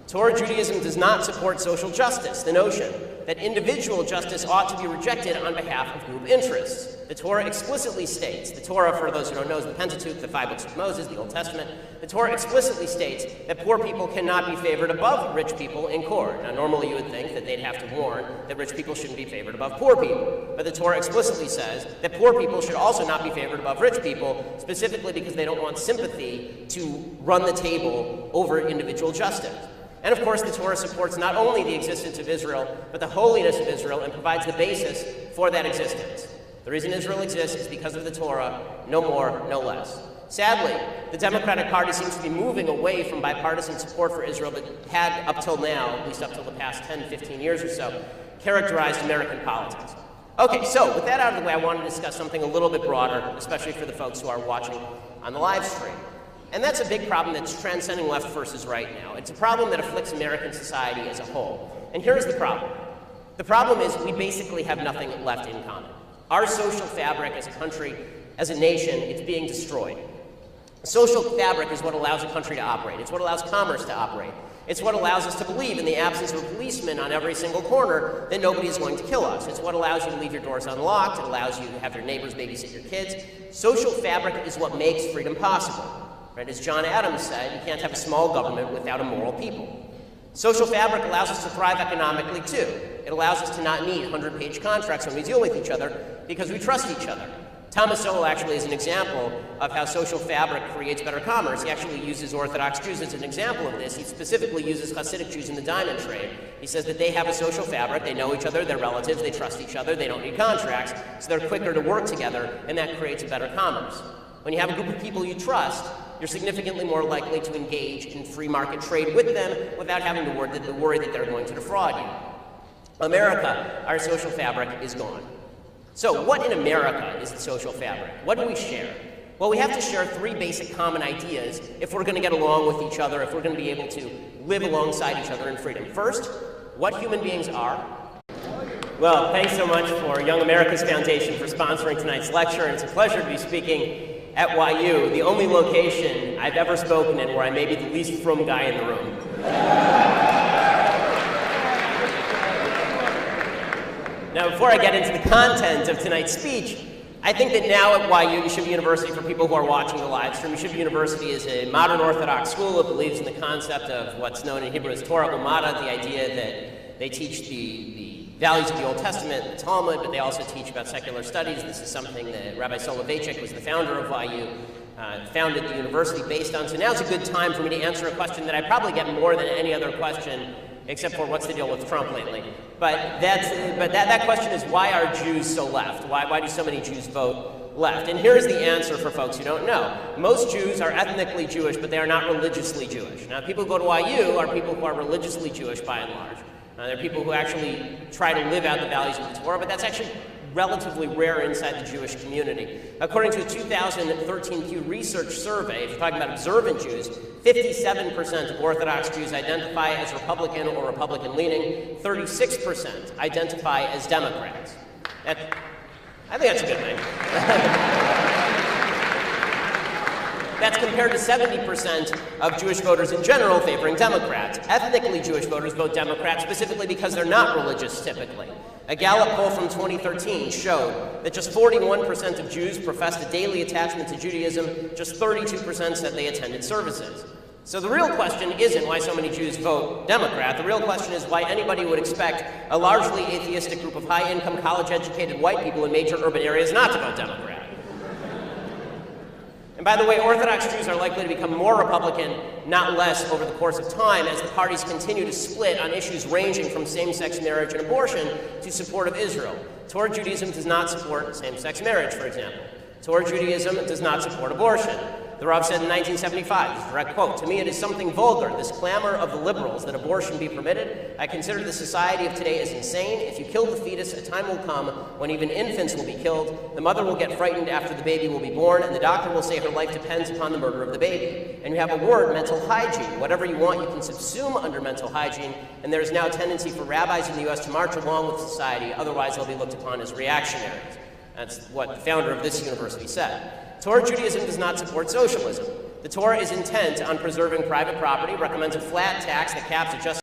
[SPEAKER 1] Torah Judaism does not support social justice, the notion that individual justice ought to be rejected on behalf of group interests. The Torah explicitly states, the Torah, for those who don't know, is the Pentateuch, the 5 books of Moses, the Old Testament. The Torah explicitly states that poor people cannot be favored above rich people in court. Now, normally you would think that they'd have to warn that rich people shouldn't be favored above poor people. But the Torah explicitly says that poor people should also not be favored above rich people, specifically because they don't want sympathy to run the table over individual justice. And of course, the Torah supports not only the existence of Israel, but the holiness of Israel, and provides the basis for that existence. The reason Israel exists is because of the Torah, no more, no less. Sadly, the Democratic Party seems to be moving away from bipartisan support for Israel that had, up till now, at least up till the past 10, 15 years or so, characterized American politics. Okay, so with that out of the way, I want to discuss something a little bit broader, especially for the folks who are watching on the live stream. And that's a big problem that's transcending left versus right now. It's a problem that afflicts American society as a whole. And here's the problem. The problem is we basically have nothing left in common. Our social fabric as a country, as a nation, it's being destroyed. Social fabric is what allows a country to operate. It's what allows commerce to operate. It's what allows us to believe, in the absence of a policeman on every single corner, that nobody is going to kill us. It's what allows you to leave your doors unlocked. It allows you to have your neighbors babysit your kids. Social fabric is what makes freedom possible. Right? As John Adams said, you can't have a small government without a moral people. Social fabric allows us to thrive economically, too. It allows us to not need 100-page contracts when we deal with each other because we trust each other. Thomas Sowell actually is an example of how social fabric creates better commerce. He actually uses Orthodox Jews as an example of this. He specifically uses Hasidic Jews in the diamond trade. He says that they have a social fabric, they know each other, they're relatives, they trust each other, they don't need contracts, so they're quicker to work together, and that creates a better commerce. When you have a group of people you trust, you're significantly more likely to engage in free market trade with them without having to worry that they're going to defraud you. America, our social fabric is gone. So what in America is the social fabric? What do we share? Well, we have to share 3 basic common ideas if we're going to get along with each other, if we're going to be able to live alongside each other in freedom. First, what human beings are. Well, thanks so much for Young America's Foundation for sponsoring tonight's lecture, and it's a pleasure to be speaking at YU, the only location I've ever spoken in where I may be the least frum guy in the room. Now, before I get into the content of tonight's speech, I think that now at YU, Yeshiva University, for people who are watching the live stream, Yeshiva University is a modern Orthodox school. It believes in the concept of what's known in Hebrew as Torah Umada, the idea that they teach the values of the Old Testament, the Talmud, but they also teach about secular studies. This is something that Rabbi Soloveitchik, was the founder of YU, founded the university based on. So now's a good time for me to answer a question that I probably get more than any other question, except for what's the deal with Trump lately. But that question is, why are Jews so left? Why do so many Jews vote left? And here's the answer for folks who don't know. Most Jews are ethnically Jewish, but they are not religiously Jewish. Now, people who go to YU are people who are religiously Jewish by and large. There are people who actually try to live out the values of the Torah, but that's actually relatively rare inside the Jewish community. According to a 2013 Pew Research survey, if you're talking about observant Jews, 57% of Orthodox Jews identify as Republican or Republican-leaning, 36% identify as Democrats. I think that's a good thing. That's compared to 70% of Jewish voters in general favoring Democrats. Ethnically Jewish voters vote Democrat specifically because they're not religious typically. A Gallup poll from 2013 showed that just 41% of Jews professed a daily attachment to Judaism, just 32% said they attended services. So the real question isn't why so many Jews vote Democrat. The real question is why anybody would expect a largely atheistic group of high-income, college-educated white people in major urban areas not to vote Democrat. And by the way, Orthodox Jews are likely to become more Republican, not less, over the course of time as the parties continue to split on issues ranging from same-sex marriage and abortion to support of Israel. Torah Judaism does not support same-sex marriage, for example. Torah Judaism does not support abortion. The Rav said in 1975, this is a direct quote, "To me it is something vulgar, this clamor of the liberals that abortion be permitted. I consider the society of today as insane. If you kill the fetus, a time will come when even infants will be killed. The mother will get frightened after the baby will be born, and the doctor will say her life depends upon the murder of the baby. And you have a word, mental hygiene. Whatever you want, you can subsume under mental hygiene, and there is now a tendency for rabbis in the U.S. to march along with society, otherwise they'll be looked upon as reactionaries." That's what the founder of this university said. Torah Judaism does not support socialism. The Torah is intent on preserving private property, recommends a flat tax that caps at just